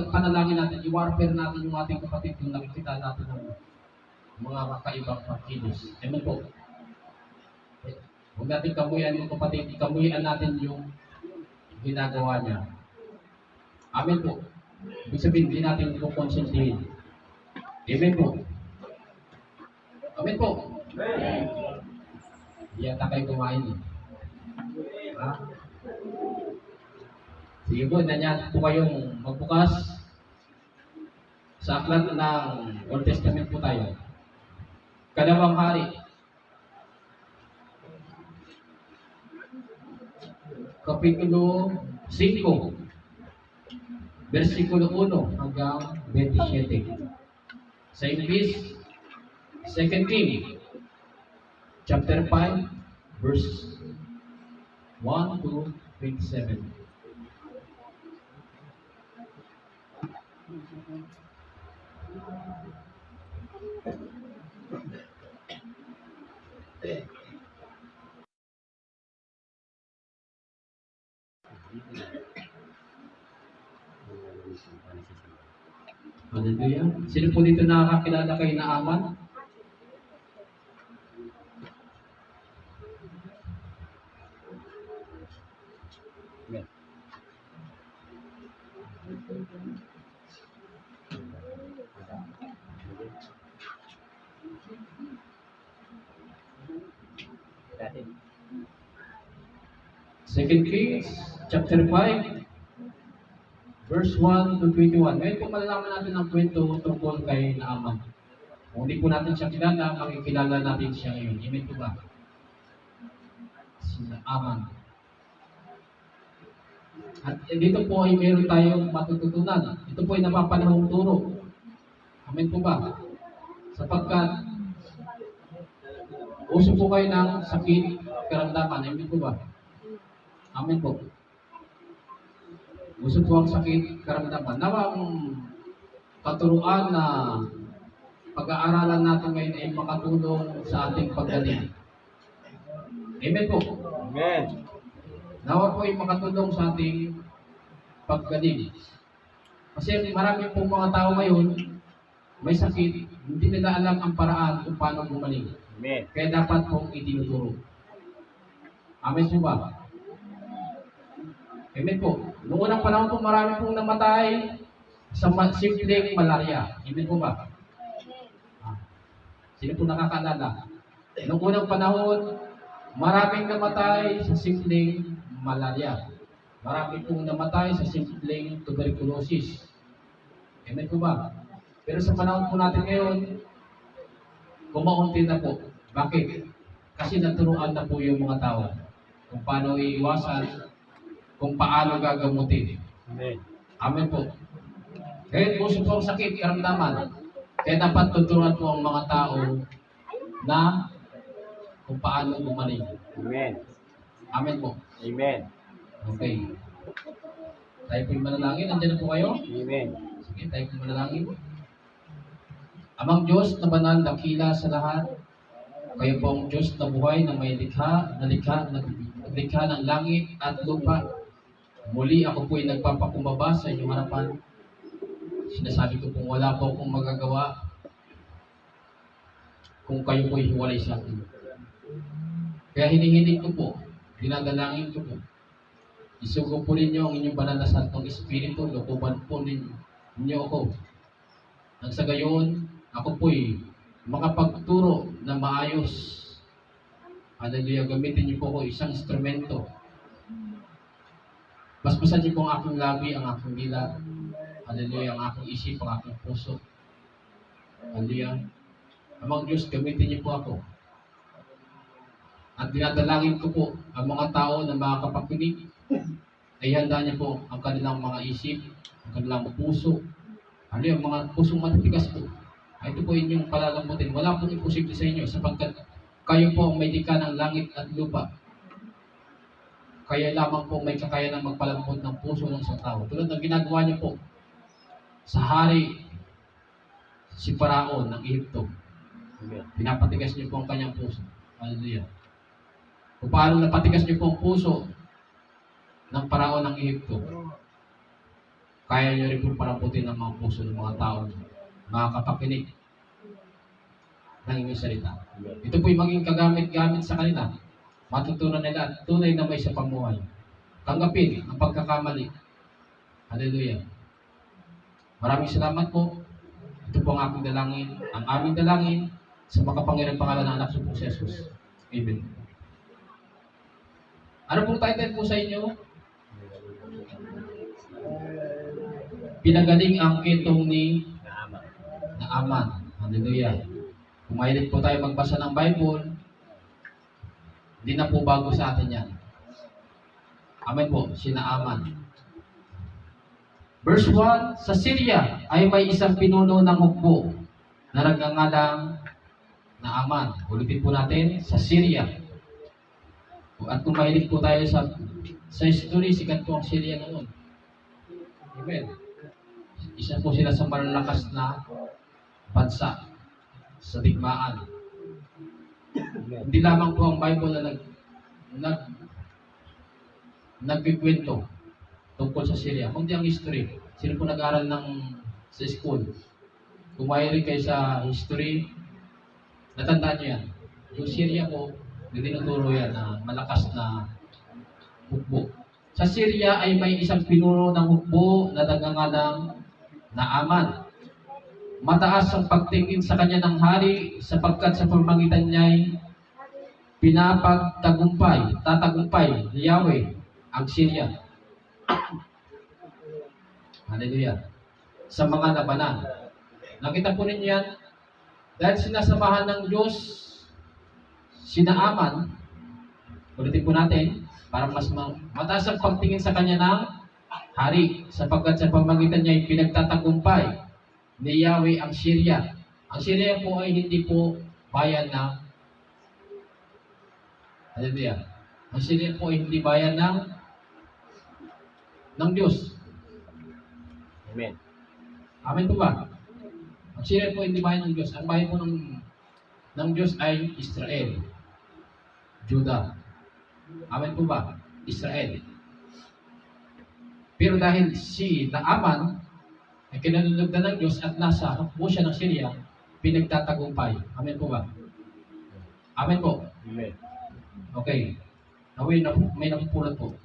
panalangin natin, i-warfare natin yung ating kapatid kung nakikita natin ng mga kakaibang pagkilos. Amen po. Huwag natin kamuyan yung kapatid, ikamuyan natin yung ginagawa niya. Amen po. Ibig sabihin, hindi natin kukonsentrihin. Amen po. Amen po. Amen. Yata kayo kumain eh. Ha? Sige po, nanyan po kayong magbukas sa aklat ng Old Testament po tayo. Kalawang hari. Kapitulo 5. Versikulo 1 hanggang 27. Sa English, 2 King, chapter 5, verse 1 to 27. Hallelujah. Sino po dito nakakakilala kay Naaman? Amen. Second Kings, chapter 5, verse 1 to 21. Ngayon po malalaman natin ang kwento tungkol kay Naaman. Kung hindi po natin siya kilala, makikilala natin siya ngayon. Amen po ba? Si Naaman. At dito po ay meron tayong matututunan. Ito po ay napapanahong turo. Amen po ba? Sapagkat uso po kayo ng sakit, karamdaman. Amen po ba? Amen po. Uso po ang sakit, karamdaman. Nawa ang katuruan na pag-aaralan natin ngayon ay makatulong sa ating paggaling. Amen po. Amen. Nawa po ay makatulong sa ating paggaling. Kasi marami pong mga tao ngayon may sakit, hindi nila alam ang paraan kung paano gumaling. Amen. Kaya dapat pong itinuturo. Amen po ba? Amen po. Noong unang panahon po, marami pong namatay sa simpleng malaria. Amen po ba? Sino po nakakaalala? Noong unang panahon, maraming namatay sa simpleng malaria. Marami pong namatay sa simpleng tuberculosis. Amen po ba? Pero sa panahon po natin ngayon, kumaunti na po. Bakit? Kasi naturuan na po yung mga tao kung paano iiwasan, kung paano gagamutin. Amen. Amen po. Kahit puso po ang sakit, karamdaman, kaya dapat tuturuan po ang mga tao na kung paano gumaling. Amen. Amen po. Amen. Okay. Tayo po'y manalangin. Nandiyan na po kayo? Amen. Sige, tayo po'y manalangin. Amang Diyos na banal, dakila sa lahat, kayo po ang Diyos na buhay na may naglikha ng langit at lupa. Muli ako po'y nagpapakumbaba sa inyong harapan. Sinasabi ko kung wala po akong magagawa kung kayo po'y hiwalay sa akin. Kaya hinihiling ko po, dinadalangin ko po, isugo po ninyo ang inyong banal na santong espiritu, lukuban po ninyo ako. Nang sa gayon, ako po'y makapagturo na maayos. Hallelujah, gamitin niyo po ako isang instrumento. Basbasan niyo po ang aking labi, ang aking dila. Hallelujah, ang aking isip, ang aking puso. Hallelujah. Amang Diyos, gamitin niyo po ako. At dinadalangin ko po ang mga tao na makakapakinig ay handa niyo po ang kanilang mga isip, ang kanilang puso. Ano yung mga pusong matitigas po? Ay, ito po inyong palalambutin. Wala pong imposible sa inyo sapagkat kayo po ang may likha ng langit at lupa. Kaya lamang po may kakayanan magpalambot ng puso ng isang tao. Tulad ng ginagawa niyo po sa hari si Paraon ng Ehipto. Amen. Pinapatigas niyo po ang kanyang puso. Hallelujah. Kung paano napatigas niyo po ang puso ng Paraon ng Ehipto, kaya niyo rin po paramputin ang mga puso ng mga tao, mga kapakinig ng inyong salita. Ito po'y maging kagamit-gamit sa kanila. Matutunan nila at tunay na may sa pamuhay. Tanggapin ang pagkakamali. Hallelujah. Maraming salamat po. Ito po ang aking dalangin, ang aming dalangin sa makapangyarang pangalan ng anak sa si Jesus. Amen. Ano pong title po sa inyo? Pinagaling ang kitong ni Naaman. Hallelujah. Kung mahilig po tayo magbasa ng Bible, hindi na po bago sa atin yan. Amen po, si Naaman. Verse 1, sa Syria ay may isang pinuno ng hukbo na nagngangalang Naaman. Ulitin po natin, sa Syria. At kung mahilig po tayo sa history, sikat po ang Syria noon. Amen. Isa po sila sa malalakas na bansa sa digmaan. Hindi lamang po ang Bible na nagkikwento tungkol sa Syria, kundi ang history. Sino po nag-aaral sa school? Kung mahilig kayo sa history, natandaan nyo yan. Yung Syria po, tinuturo yan na malakas na hukbo. Sa Syria ay may isang pinuno ng hukbo na nagngangalang Naaman. Mataas ang pagtingin sa kanya ng hari sapagkat sa pamamagitan niya'y tatagumpay ni Yahweh ang Syria. Hallelujah. Sa mga labanan. Nakita po ninyo yan? Dahil sinasamahan ng Diyos si Naaman, ulitin po natin, para mas mataas ang pagtingin sa kanya ng hari, sapagkat sa pamamagitan niya ay pinagtatagumpay ni Yahweh ang Syria. Ang Syria po ay hindi po bayan ng Hallelujah. Ang Syria po ay hindi bayan ng Diyos. Amen. Amen po ba? Ang Syria po ay hindi bayan ng Diyos. Ang bayan po ng Diyos ay Israel. Judah. Amen po ba? Israel. Pero dahil si Naaman ay kinalulugdan ng Diyos at nasa hukbo siya ng Syria, pinagtatagumpay. Amen po ba? Amen po. Amen. Okay. May napupulot po.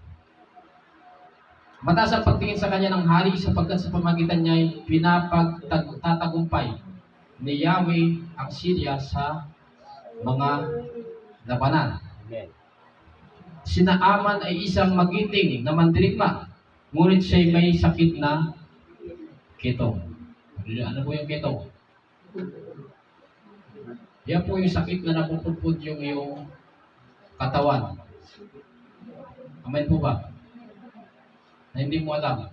Mataas ang pagtingin sa kanya ng hari sapagkat sa pamagitan niya ay pinapagtatagumpay ni Yahweh ang Syria sa mga labanan. Amen. Si Naaman ay isang magiting na mandirigma, ngunit siya'y may sakit na kitong. Ano po yung ketong? Yan po yung sakit na napupudpud yung iyong katawan. Amen po ba? Na hindi mo alam.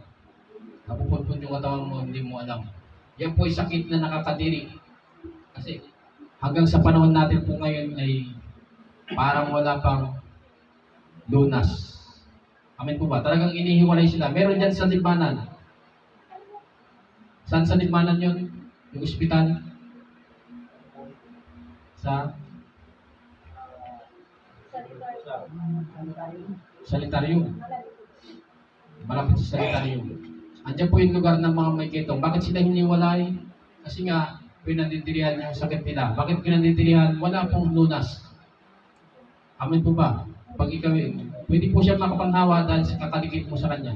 Napupudpud yung katawan mo, hindi mo alam. Yan po yung sakit na nakakadiri. Kasi hanggang sa panahon natin po ngayon ay parang wala pang lunas. Amen po ba? Talagang inihiwalay sila. Meron dyan sa Libmanan. Saan sa Libmanan yun? Yung ospital? Sa Sanitarium. Malapit sa Sanitarium. Andiyan po yung lugar ng mga may ketong. Bakit sila hiniwalay? Kasi nga, pinandidirihan yung sakit nila. Bakit pinandidirihan? Wala pong lunas. Amen po ba? Pag ikaw, pwede po siya makapanghawa dahil sa kakadikit mo sa kanya.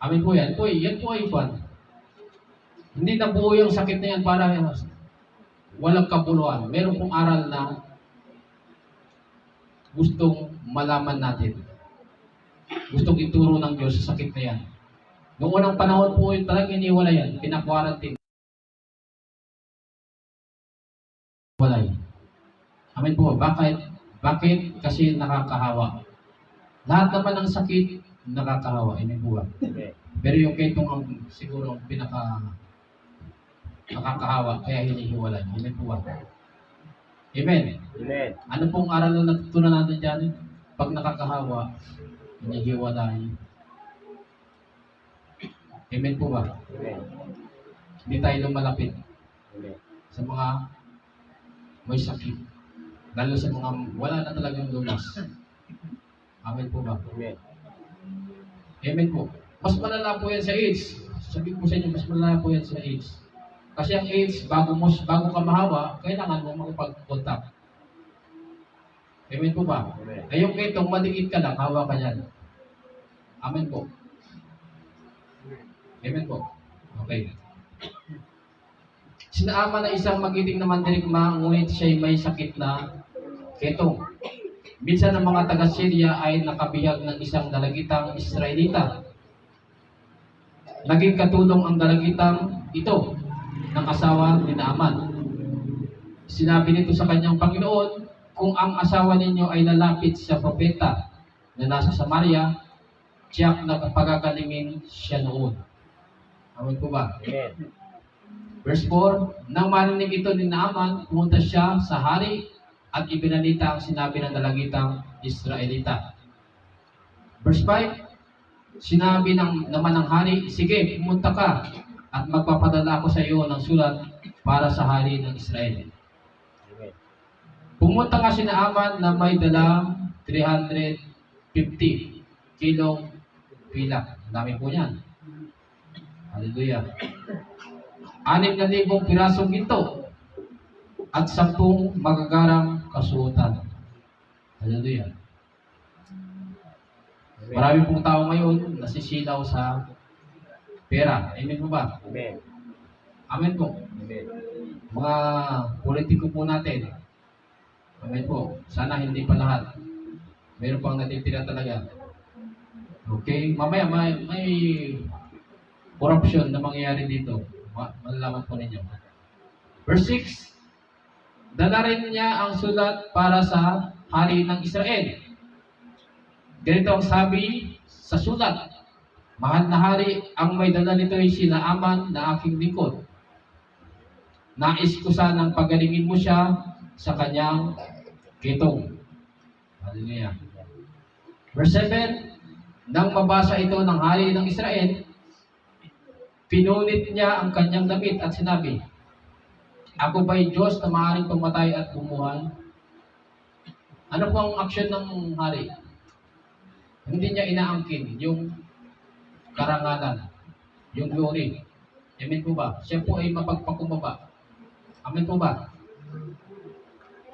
Amen po yan. Yan po ay kwan. Hindi nabuo yung sakit na yan para walang kabuluhan. Meron pong aral na gustong malaman natin. Gustong ituro ng Diyos sa sakit na yan. Noong unang panahon po, talagang iniwala yan. Pinakwarantin. Walay. Amen po. Bakit? Kasi nakakahawa. Lahat naman ng sakit, nakakahawa. Amen po ba? Amen. Pero yung ketong ang siguro nakakahawa, kaya hinihiwalay. Amen po ba? Amen. Amen. Ano pong aral na natutunan natin dyan? Pag nakakahawa, hinihiwalay. Amen po ba? Amen. Hindi tayo lumalapit Amen. sa mga may sakit. Lalo sa mga wala na talagang lunas. Amen po ba? Amen. Amen po. Mas malala po yan sa AIDS. Sabi ko sa inyo, mas malala po yan sa AIDS. Kasi ang AIDS, bago ka mahawa, kailangan mo makipag-contact. Amen po ba? Amen. Eh yung ketong, malikit ka lang, hawa ka yan. Amen po. Amen po. Okay. Sinaama na isang magiting na mandirigma, ngunit siya'y may sakit na ketong. Minsan ang mga taga-Syria ay nakabihag ng isang dalagitang Israelita. Naging katulong ang dalagitang ito ng asawa ni Naaman. Sinabi nito sa kanyang Panginoon, kung ang asawa ninyo ay lalapit sa propeta na nasa Samaria, tiyak na pagagalingin siya noon. Amen po ba? Amen. Verse 4, nang marinig ito ni Naaman, pumunta siya sa hari at ibinalita ang sinabi ng dalagitang Israelita. Verse 5, sinabi naman ng hari, sige, pumunta ka at magpapadala ako sa iyo ng sulat para sa hari ng Israel. Amen. Pumunta nga si Naaman na may dalang 350 kilong pilak. Ang dami po yan. Hallelujah. 6,000 pirasong ginto at 10 magagarang kasuotan. Hallelujah. Amen. Marami pong tao ngayon nasisilaw sa pera. Amen po ba? Amen. Amen po. Amen. Mga politiko po natin. Amen po. Sana hindi pa lahat. Meron pang natitira talaga. Okay? Mamaya may corruption na mangyayari dito. Malalaman po ninyo. Verse 6, dala rin niya ang sulat para sa hari ng Israel. Ganito ang sabi sa sulat, mahal na hari, ang may dala nito ay si Naaman na aking lingkod. Nais ko sanang pagalingin mo siya sa kanyang ketong. Hallelujah. Verse 7, nang mabasa ito ng hari ng Israel, pinunit niya ang kanyang damit at sinabi, ako ba'y Diyos na maaaring pumatay at bumuhay? Ano po ang aksyon ng hari? Hindi niya inaangkin yung karangalan, yung glory. Amen po ba? Siya po ay mapagpakumbaba. Amen po ba?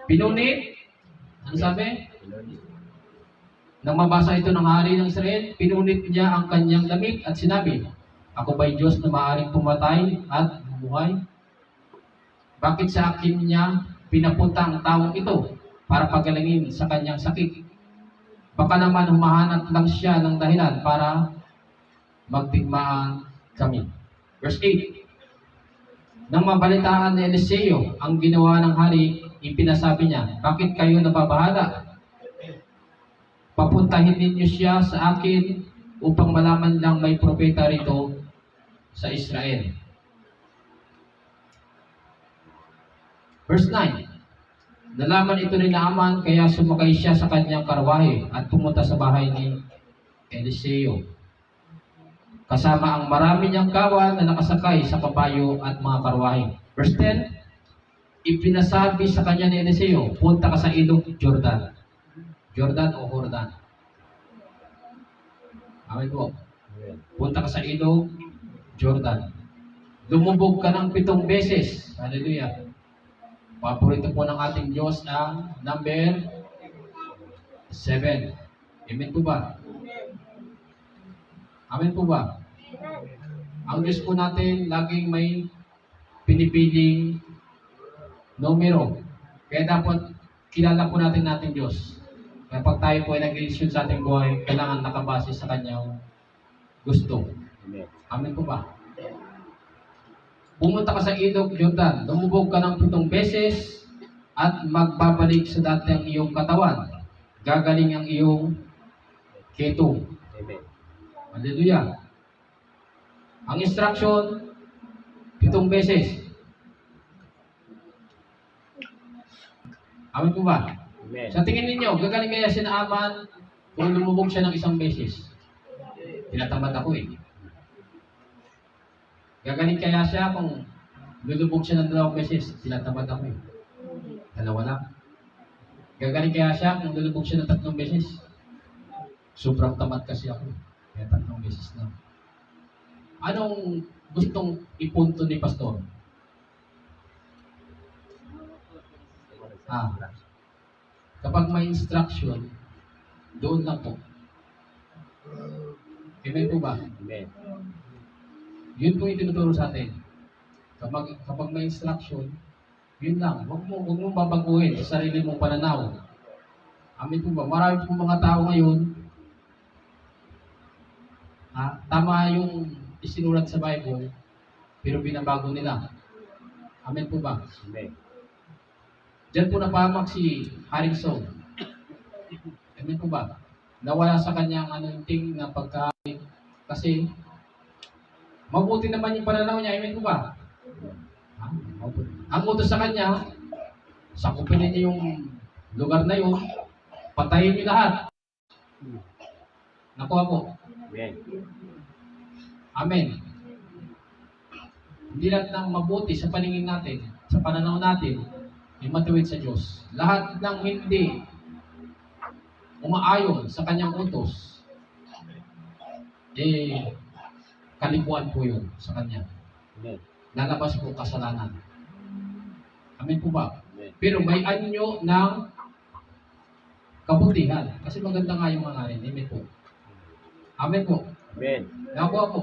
Pinunit, ano sabi? Nang mabasa ito ng hari ng Israel, pinunit niya ang kanyang damit at sinabi, ako ba'y Diyos na maaaring pumatay at bumuhay? Bakit sa akin niya pinapunta ang taong ito para pagalingin sa kanyang sakit? Baka naman humahanap lang siya ng dahilan para magdigmaan kami. Verse 8, Nang mabalitaan ni Eliseo ang ginawa ng hari, ipinasabi niya, bakit kayo nababahala? Papuntahin ninyo siya sa akin upang malaman lang may propeta rito sa Israel. Verse 9. Nalaman ito ni Naaman, kaya sumakay siya sa kanyang karwahe at pumunta sa bahay ni Eliseo. Kasama ang marami niyang kawan na nakasakay sa kabayo at mga karwahe. Verse 10. Ipinasabi sa kanya ni Eliseo, punta ka sa ilog Jordan. Jordan o Jordan. Amen po. Amen. Punta ka sa ilog Jordan. Lumubog ka ng 7 beses. Hallelujah. Paborito po ng ating Diyos ang number 7. Amen po ba? Amen po ba? Ang Diyos po natin laging may pinipiling numero. Kaya dapat kilala po natin natin Diyos. Kaya pag tayo po ay nag-iisyon sa ating buhay, kailangan nakabase sa Kanyang gusto. Amen. Amen po ba? Pumunta ka sa ilog Jordan, lumubog ka ng 7 beses at magbabalik sa dati ang iyong katawan. Gagaling ang iyong ketong. Amen. Hallelujah. Ang instruction, 7 beses. Amen po ba? Amen. Sa tingin ninyo, gagaling kaya si Naaman kung lumubog siya ng 1 beses? Tinatamad ako eh. Gagaling kaya siya kung lulubog siya ng 2 beses? Tinatamad ako eh. 2 lang. Gagaling kaya siya kung lulubog siya ng 3 beses? Sobrang tamad kasi ako. Kaya 3 beses na. Anong gustong ipunto ni Pastor? Kapag may instruction, doon lang po. Amen po ba? Amen. Yun po yung tinuturo sa atin. Kapag may instruction, yun lang. Huwag mo babaguhin sa sarili mong pananaw. Amen po ba? Marami po mga tao ngayon, tama yung isinulat sa Bible, pero binabago nila. Amen po ba? Amen. Diyan po napahamak si Harrison. Amen po ba? Nawala sa kanyang anointing na pagkain kasi mabuti naman yung pananaw niya. Amen po ba? Ang utos sa kanya, sakupin niyo yung lugar na yun, patayin niyo lahat. Nakuha po. Amen. Amen. Hindi lahat ng mabuti sa paningin natin, sa pananaw natin, ay matuwid sa Diyos. Lahat ng hindi umaayon sa kanyang utos, kalikuan po yun sa kanya. Amen. Lalabas po kasalanan. Amen po ba? Amen. Pero may anyo ng kabutihan. Kasi maganda nga yung mga rin. Amen po. Amen po. Amen. Nakuha po.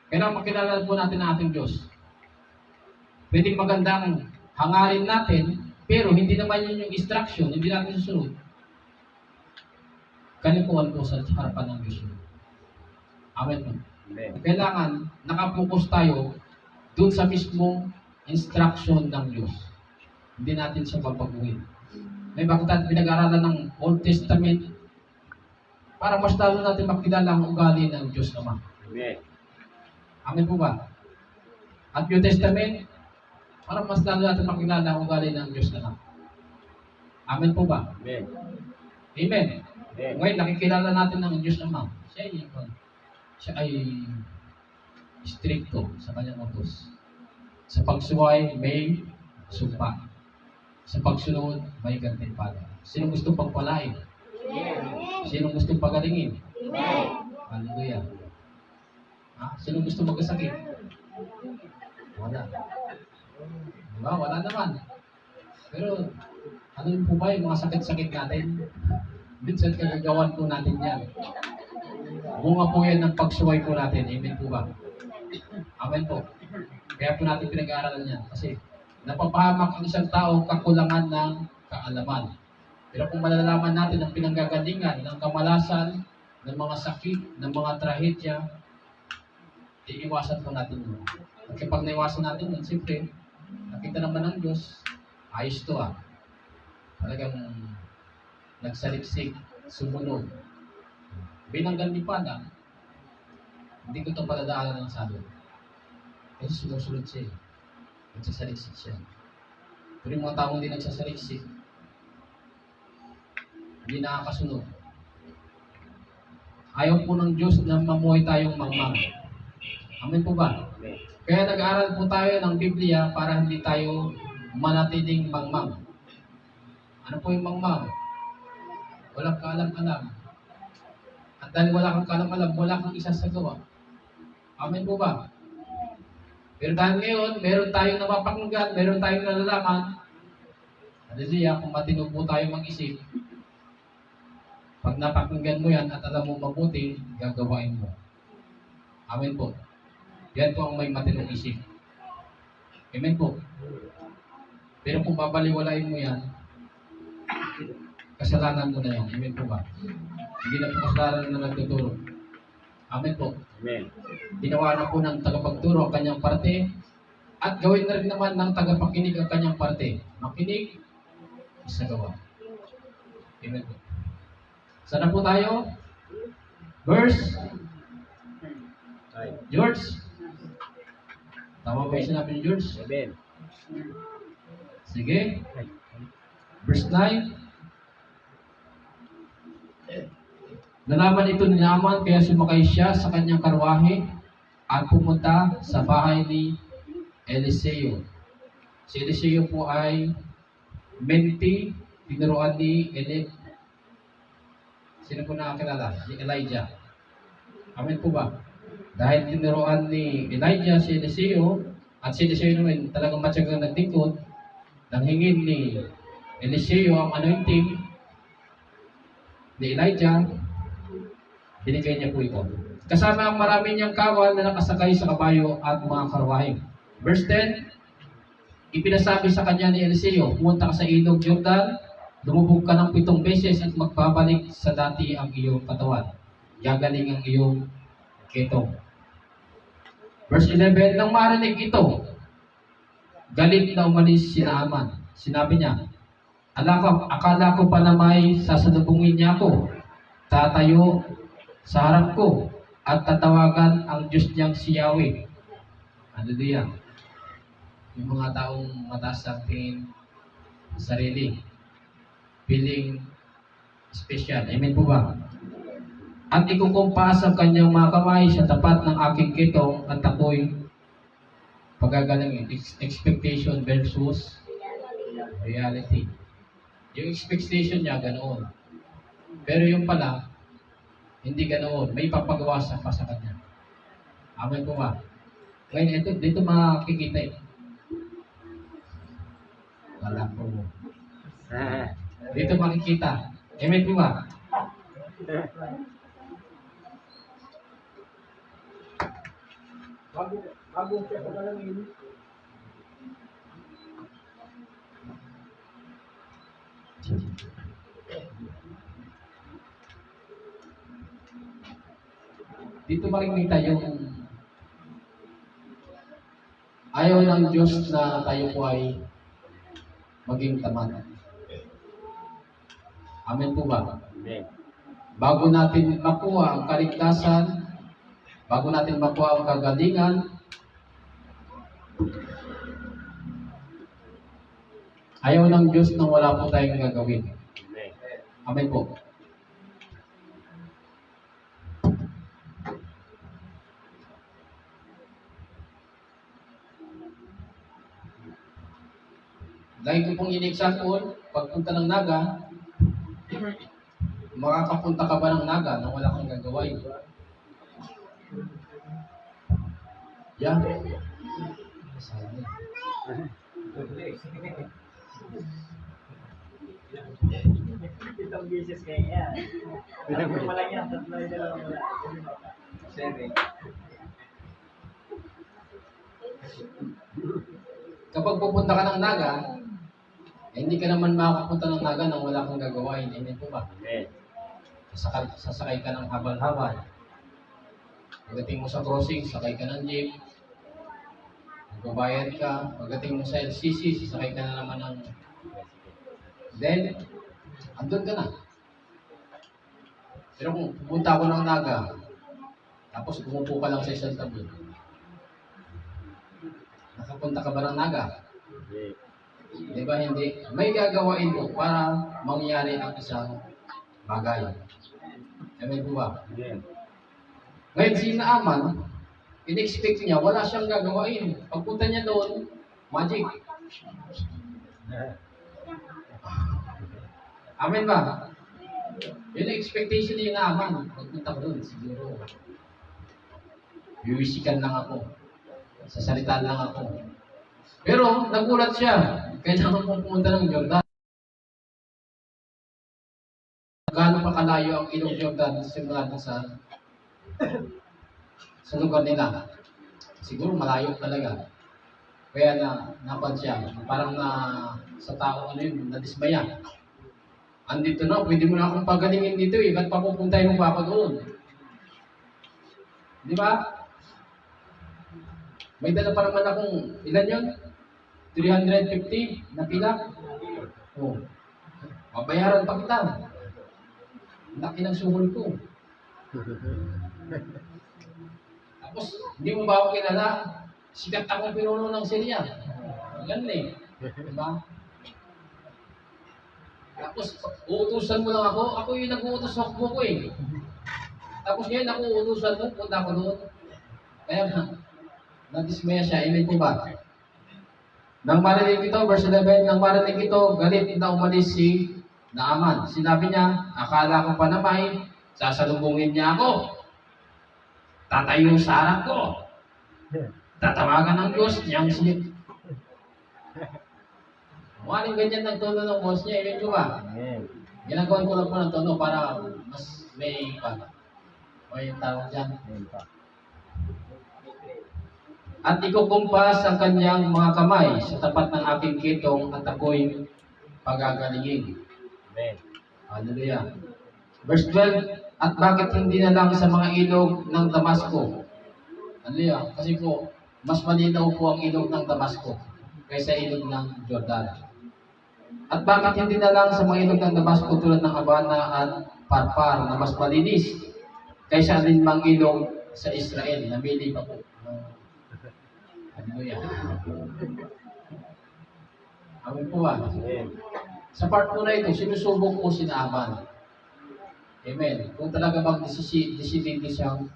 Kailangan makilala po natin ang ating Diyos. Pwedeng magandang hangarin natin, pero hindi naman yun yung instruction, hindi natin susunod. Kalikuan po sa harapan ng Diyos. Amen po. Amen. Kailangan nakapokus tayo dun sa mismong instruction ng Diyos. Hindi natin siya babaguhin. May bakit natin pinag-aralan ng Old Testament para mas lalo natin makilala ang ugali ng Diyos naman. Amen. Amen po ba? At New Testament, para mas lalo natin makilala ang ugali ng Diyos naman. Amen po ba? Amen. Amen. Amen. Ngayon, nakikilala natin ang Diyos naman. Siya ay stricto sa kanyang utos. Sa pagsuway, may sumpa. Sa pagsunod, may gantimpala. Sino gusto pagpalain? Sino gusto pagalingin? Hallelujah. Sino gusto magkasakit? Wala. Diba? Wala naman. Pero, ano yun po ba yung mga sakit-sakit natin? Minsan kagagawan po natin yan. Bunga po yan ng pagsuway po natin. Amen po ba? Amen po. Kaya po natin pinag-aaralan yan. Kasi napapahamak ang isang tao kakulangan ng kaalaman. Pero kung malalaman natin ang pinanggagalingan ng kamalasan, ng mga sakit, ng mga trahedya, iiwasan po natin yun. At kapag naiwasan natin yun, siyempre, Nakita naman ng Diyos, ayos to Talagang nagsaliksik, sumunod. Binanggan ni Pana, hindi ko ito paladaanan ng salo. Kasi sumusunod siya Nagsasaliksik siya. Pero yung mga taong hindi nagsasaliksik, hindi nakakasunod. Ayaw po ng Diyos na mamuhay tayong mangmang. Amen po ba? Amen. Kaya nag-aaral po tayo ng Biblia para hindi tayo manatiling mangmang. Ano po yung mangmang? Walang kaalam-alam. At dahil wala kang kaalam-alam, wala kang isasagawa. Amen po ba? Pero dahil ngayon, meron tayong napapakinggan, meron tayong nalalaman. Hallelujah, kung matino po tayo mag-isip, pag napakinggan mo yan at alam mo mabuti, gagawain mo. Amen po. Yan po ang may matinong isip. Amen po. Pero kung babaliwalain mo yan, kasalanan mo na yan. Amen po ba? Hindi na po kasalanan na nagtuturo. Amen po. Amen. Ginawa na po ng tagapagturo ang kanyang parte at gawin na rin naman ng tagapakinig ang kanyang parte. Makinig, isagawa. Amen po. Sana po tayo? Verse? George? Tama ba yung sinabi ni George? Amen. Sige. Verse 9. Nalaman ito ni Naaman kaya sumakay siya sa kanyang karwahe at pumunta sa bahay ni Eliseo. Si Eliseo po ay menti, tinuruan ni Sino po nakakilala? Si Elijah. Amen po ba? Dahil tinuruan ni Elijah si Eliseo, at si Eliseo naman talagang matyagang nagtingkod, nang hingin ni Eliseo ang anointing ni Elijah, binigay niya po ito. Kasama ang marami niyang kawal na nakasakay sa kabayo at mga karwahe. Verse 10, ipinasabi sa kanya ni Eliseo, pumunta ka sa ilog Jordan, lumubog ka ng 7 beses at magbabalik sa dati ang iyong katawan. Gagaling ang iyong ketong. Verse 11, nang marinig ito, galit na umalis si Naaman. Sinabi niya, akala ko pa na may sasalubungin niya ako. Tatayo sa harap ko at tatawagan ang Diyos niyang si Yahweh. Hallelujah. Yung mga taong mataas ang tingin sa sarili, feeling special. Amen po ba? At ikukumpas ang kanyang mga kamay sa tapat ng aking kitong at ako'y pagagalangin. Expectation versus reality. Yung expectation niya, ganoon. Pero yung pala, hindi ganoon. May papagawa pa sa kanya. Amen po ba? Ngayon, dito makikita Wala po. Dito makikita. Amen po ba? Bago siya pagalangin. Dito makikita yung ayaw ng Diyos na tayo po ay maging tamad. Amen po ba? Amen. Bago natin makuha ang kaligtasan, bago natin makuha ang kagalingan, ayaw ng Diyos na wala po tayong gagawin. Amen. Amen po. Lagi ko pong in-example, pagpunta ng Naga, makakapunta ka ba ng Naga na wala kang gagawin? Yeah. Sayang. Itong beses kaya. Tatlo pa lang yan. Tatlo yung dalawa wala. 7. Kapag pupunta ka ng Naga, hindi ka naman makapunta ng Naga nang wala kang gagawin. Amen po ba? Amen. Sasakay ka ng habal-habal. Pagdating mo sa crossing, sakay ka ng jeep. Babayad ka, pagdating mo sa LCC, sasakay ka na naman ng... Then, andun ka na. Pero kung pupunta ako ng Naga, tapos umupo ka lang sa isang tabi, nakapunta ka ba ng Naga? Di ba hindi? May gagawain mo para mangyari ang isang bagay. Amen po ba? Ngayon si Naaman, in-expect niya, wala siyang gagawain. Pagpunta niya doon, magic. Amen ba? Yun ang expectation ni Naaman. Pagpunta ko doon, siguro, biwisikan lang ako. Sasalitaan lang ako. Pero, nagulat siya. Kailangan kong pumunta ng Jordan. Gaano pa kalayo ang ilog Jordan simula sa lugar nila. Siguro malayo talaga. Kaya napan siya. Parang sa tao nadismaya. Andito na, pwede mo na akong pagalingin dito eh. Ba't papupuntahin mo pa ako doon? Di ba? May dala pa naman akong, ilan yun? 350 na pila? Oh. Mabayaran pa kita. Laki ng suhol ko. Tapos, hindi mo ba ako kilala? Sikat akong pinuno ng Syria. Ganun eh. Diba? Tapos, uutusan mo lang ako. Ako yung nag-uutos sa ko eh. Tapos ngayon, ako uutusan mo. Punta ako doon. Kaya nadismaya siya. Amen po ba? Nang marinig ito, verse 11, nang marinig ito, galit na umalis si Naaman. Sinabi niya, akala ko pa naman, sasalubungin niya ako. Tatayo sa harap ko. Tatawagan ng Diyos niyang sinip. Maraming ganyan ng tono ng boss niya, amen ko ba? Ginagawan ko lang po ng tono para mas may tawag dyan. At ikukumpas ang kanyang mga kamay sa tapat ng aking kitong at ako'y pagagalingin. Amen. Hallelujah. Verse 12, at bakit hindi na lang sa mga ilog ng Damasco? Hallelujah. Kasi po, mas malinaw po ang ilog ng Damasco kaysa ilog ng Jordan. At bakit hindi na lang sa mga ilog ng Damasco tulad ng Habana at Parpar na mas malinis kaysa alinmang ilog sa Israel? Namili pa po. Hallelujah. Amin po ba? Sa part po na ito, sinusubok po si Naaman. Amen. Kung talaga bang desidente siyang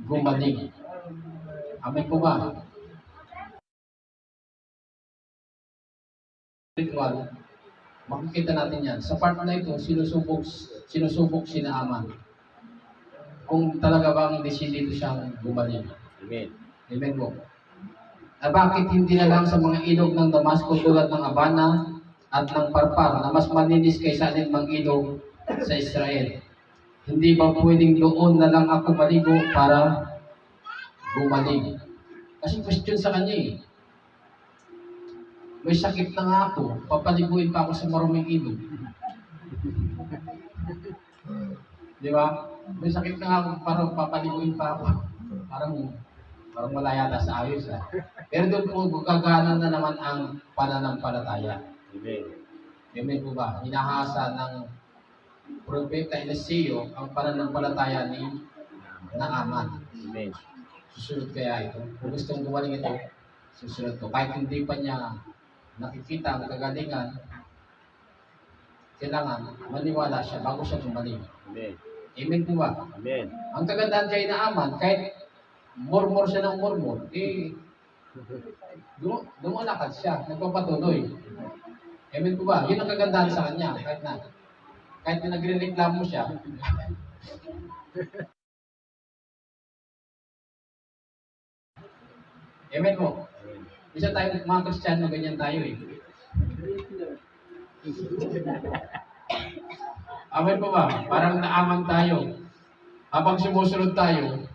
gumaling. Amen po ba? Ritual, makikita natin yan. Sa part na ito, sinusubok si Naaman. Kung talaga bang desidente siyang gumaling. Amen. Amen po. Na bakit hindi na lang sa mga ilog ng Damasco tulad ng Habana at ng Parpar na mas malinis kaysa alinmang ilog sa Israel? Hindi ba pwedeng doon na lang ako maligo para gumaling? Kasi question sa kanya eh. May sakit na nga ako, papaliguin pa ako sa maruming ilog. Di ba? May sakit na nga ako, parang papaliguin pa ako. Parang wala yata sa ayos. Pero doon po gagana na naman ang pananampalataya. Amen. Amen po ba? Hinahasa ng propeta Eliseo ang pananampalataya ni Naaman. Amen. Susunod kaya ito. Kung gustong gumaling ito, susunod to. Kahit hindi pa niya nakikita ang kagalingan, kailangan maniwala siya bago siya gumaling. Amen. Amen po ba? Amen. Ang kagandahan kay Naaman, kahit murmur siya ng murmur, lumalakad siya, nagpapatuloy. Amen po ba? Yun ang kagandahan sa kanya, kahit na nagre-reklamo siya. Amen po. Isa tayo, mga Kristiyano, ganyan tayo eh. Amen po ba? Parang naaman tayo. Habang sumusunod tayo,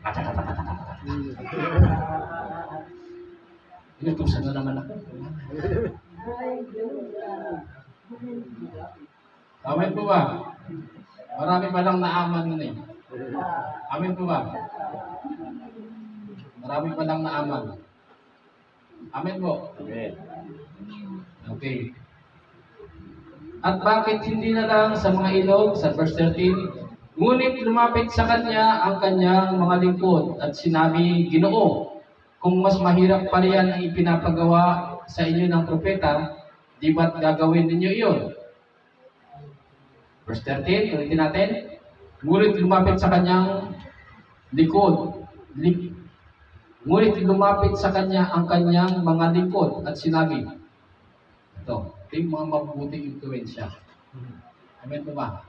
inutusan na naman ako. Amen po ba? Marami pa lang naaman nun eh. Amen po ba? Marami pa lang naaman. Amen po. Amen. Okay. At bakit hindi na lang sa mga ilog, sa verse 13, ngunit lumapit sa kanya ang kanyang mga lingkod at sinabi, Ginoo, kung mas mahirap pa riyan ang ipinapagawa sa inyo ng propeta, di ba't gagawin ninyo iyon? Verse 13, ulitin natin. Ngunit lumapit sa kanyang ngunit lumapit sa kanya ang kanyang mga lingkod at sinabi, ito yung mga mabubuting influensya. Amen po ba?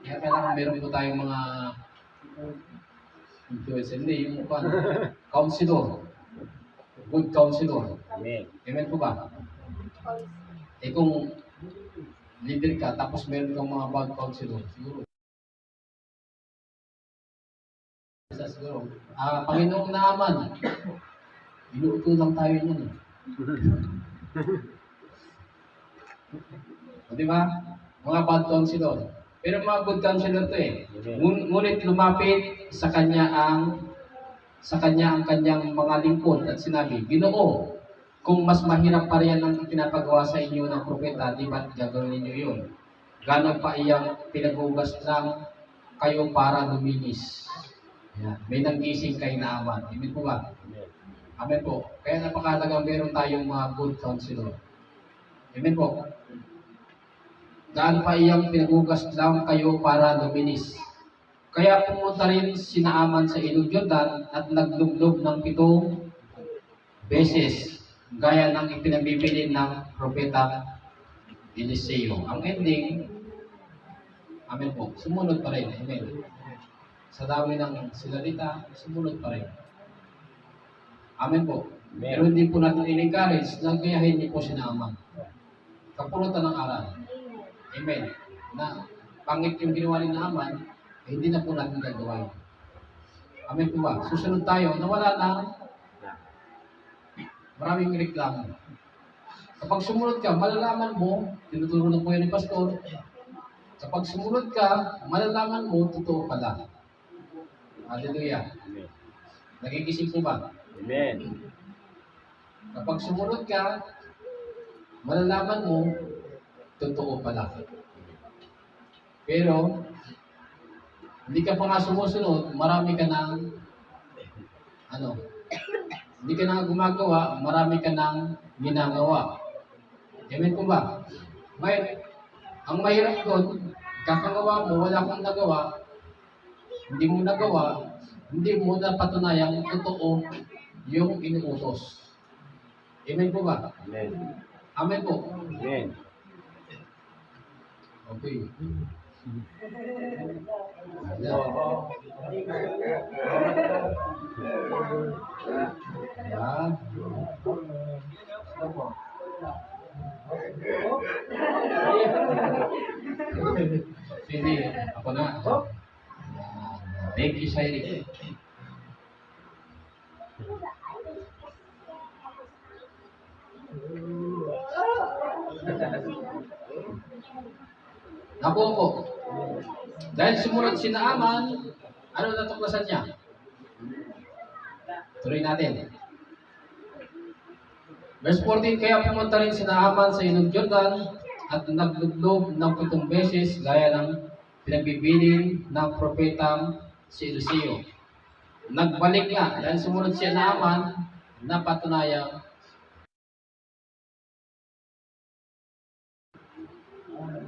Kaya kailangan meron po tayong mga influensya. Hindi, yung counselor. Good counselor. Amen. Amen po ba? Eh kung leader ka, tapos meron kang mga bad counselor, siguro. Siguro. Panginoong naaman, inuuto lang tayo niyan. O, di ba? Mga bad counselor. Pero mga good counselor to eh. Ngunit lumapit sa kanya ang kanyang mga lingkod at sinabi, Ginoo, kung mas mahirap pa riyan ang pinapagawa sa inyo ng propeta, di ba't gagawin ninyo yun? Gano'n pa iyang pinagugas lang kayo para luminis. Ayan. May nanggising kay Naaman. Amen po ba? Amen po. Kaya napakalagang meron tayong mga good counselor. Amen po. Gaano pa iyang pinagugas lang kayo para luminis. Kaya pumunta rin si Naaman sa ilog Jordan at naglublob ng 7 beses gaya ng ipinagbibili ng propeta Eliseo. Ang ending, amen po, sumunod pa rin. Amen. Sa dami ng sinalita, sumunod pa rin. Amen po. Pero hindi po natin in-encourage na gayahin niyo po si Naaman. Kapulutan ng aral. Amen. Na pangit yung ginawa ni Naaman, eh, hindi na po natin gagawin. Amen po ba? Susunod tayo na wala na maraming reklamo. Kapag sumunod ka, malalaman mo, tinuturo na po yan ni Pastor, kapag sumunod ka, malalaman mo, totoo pala. Hallelujah. Amen. Nagigising po ba? Amen. Kapag sumunod ka, malalaman mo, totoo pala. Pero, hindi ka pa nga sumusunod, marami ka ng, hindi ka na gumagawa, marami ka ng ginagawa. Amen po ba? Ngayon, ang mahirap doon, kakagawa mo, wala kang nagawa, hindi mo nagawa, hindi mo napatunayang totoo yung inuutos. Amen po ba? Amen. Amen po. Amen. Okay. Ayan. Sige, ako na. Thank you, Shirley. Napo po. Dahil sumunod si Naaman, ano natuklasan niya? Tuloy natin. Verse 14, kaya pumunta rin si Naaman sa ilog Jordan at naglublob ng 7 beses gaya ng pinagbibiling ng propetang si Eliseo. Nagbalik nga dahil sumunod si Naaman na patunayang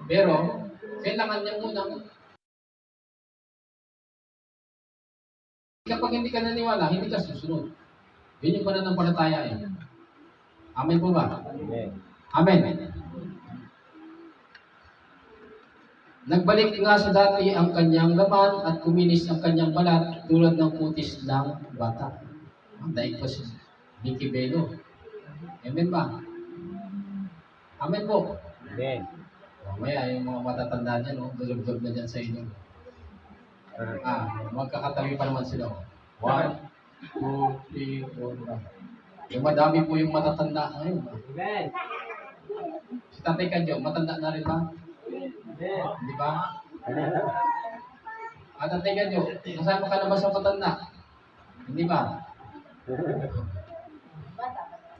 pero kailangan niya munang kapag hindi ka naniwala, hindi ka susunod. Yun yung pananampalataya eh. Amen po ba? Amen. Amen. Nagbalik nga sa dati ang kanyang laman at kuminis ang kanyang balat tulad ng kutis ng bata. Ang daig po si Vicky Belo. Amen ba? Amen po. Amen. Mamaya yung mga matatanda dyan, dulog-dulog na dyan sa inyo. Magkakatabi pa naman sila. 1, 2, 3, 4, 5. Yung madami po yung matatanda ngayon. Amen. Si Tatay Kadyo, matanda na rin ba? Hindi ba? Tatay Kadyo, nasama ka na ba sa matanda? Hindi ba?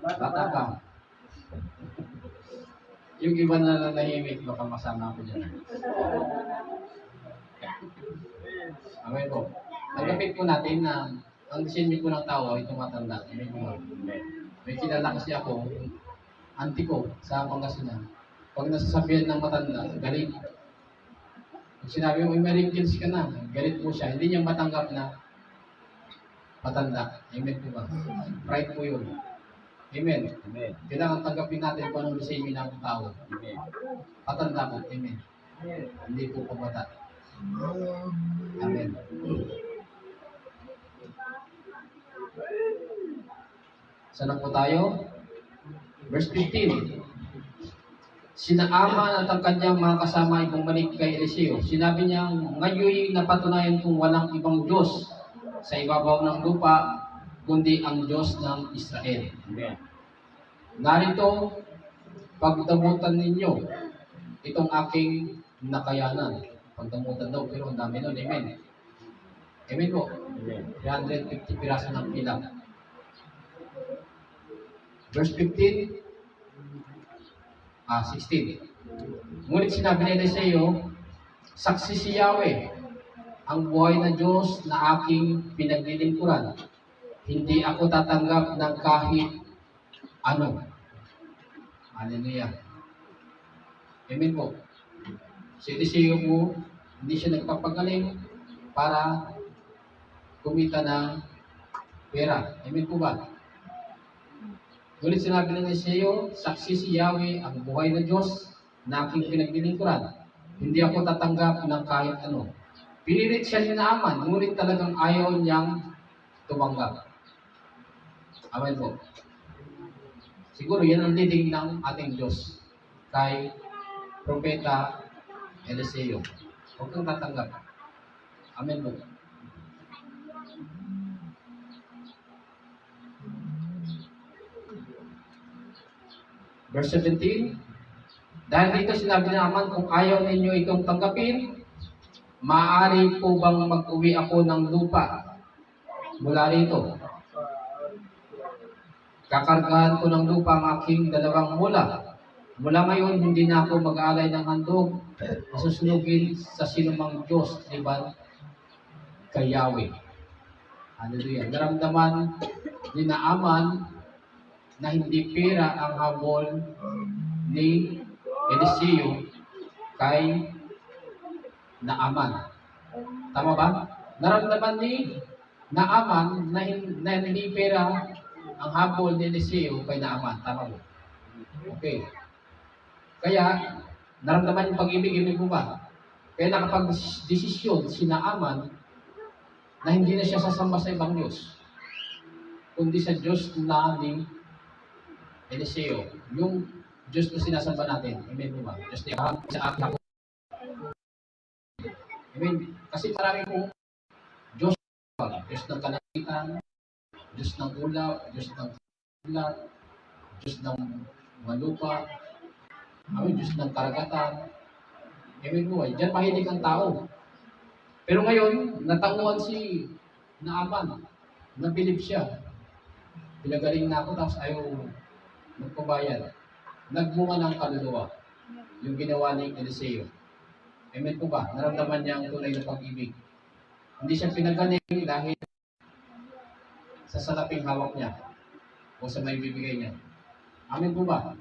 Bata ka. Yung iba na nanahimik, baka masama ako dyan. Okay po. Nagapit po natin na ang disenyo po ng tao ay tumatanda. May kilala kasi ako, auntie ko sa Pangasinan. Pag nasasabihan ng matanda, galit. Pag sinabi mo, may wrinkles ka na, galit po siya. Hindi niya matanggap na matanda. Amen po ba? Pride po yun. Amen. Amen. Kailangan tanggapin natin kung anong disenyo ng tao. Amen. Patanda po. Amen. Hindi po pabata. Amen. Saan na po tayo? Verse 15. Sinaaman at ang kanyang mga kasama ay bumalik kay Eliseo. Sinabi niya, ngayon napatunayan kong walang ibang Diyos sa ibabaw ng lupa, kundi ang Diyos ng Israel. Amen. Narito, pagdamutan ninyo itong aking nakayanan. Pagdamutan daw, pero ang dami nun. Amen. Amen po. Amen. 350 piraso ng pilang. Verse 15, 16. Ngunit sinabi ni Eliseo, saksi si Yahweh, ang buhay na Diyos na aking pinaglilingkuran. Hindi ako tatanggap ng kahit ano. Hallelujah. Amen po. Si Eliseo po, hindi siya nagpapagaling para kumita ng pera. Amen po ba? Ngunit sinabi ng Eliseo, saksi si Yahweh, ang buhay na Diyos na aking pinaglilingkuran. Hindi ako tatanggap ng kahit ano. Pinilit siya ni Naaman, ngunit talagang ayaw niyang tumanggap. Amen po. Siguro yan ang leading ng ating Diyos kay Propeta Eliseo. Huwag kang tatanggap. Amen po. Verse 17, dahil dito sinabi naman, kung ayaw ninyo itong tanggapin, maaari po bang mag-uwi ako ng lupa mula rito? Kakargahan ko ng lupa ang aking dalawang mula. Mula ngayon, hindi na ako mag-aalay ng handog na susunugin sa sinumang Diyos, liban kay Yahweh. Hallelujah. Naramdaman ni Naaman na hindi pera ang habol ni Eliseo kay Naaman. Tama ba? Naramdaman ni Naaman na hindi pera ang habol ni Eliseo kay Naaman. Tama ba? Okay. Kaya, naramdaman yung pag-ibig mo ba? Kaya nakapag-desisyon si Naaman na hindi na siya sasamba sa ibang Diyos, kundi sa Diyos na ni Eliseo, yung Diyos na sinasamba natin. Amen po ba? Diyos na Abraham, sa akin ako. Amen. Kasi marami pong Diyos. Diyos ng kalangitan, Diyos ng ulap, Diyos ng ulat, Diyos ng malupa, Amen, Diyos ng karagatan. Amen po ba? Diyan mahilig ang tao. Pero ngayon, natauhan si Naaman. Nabilib siya. Pinagaling na ako, tapos ayaw magpabayad. Nagbunga ng kaluluwa yung ginawa ni Eliseo. Amen po ba? Naramdaman niya ang tunay na pag-ibig. Hindi siya pinagaling dahil sa salaping hawak niya o sa may bibigay niya. Amen po ba?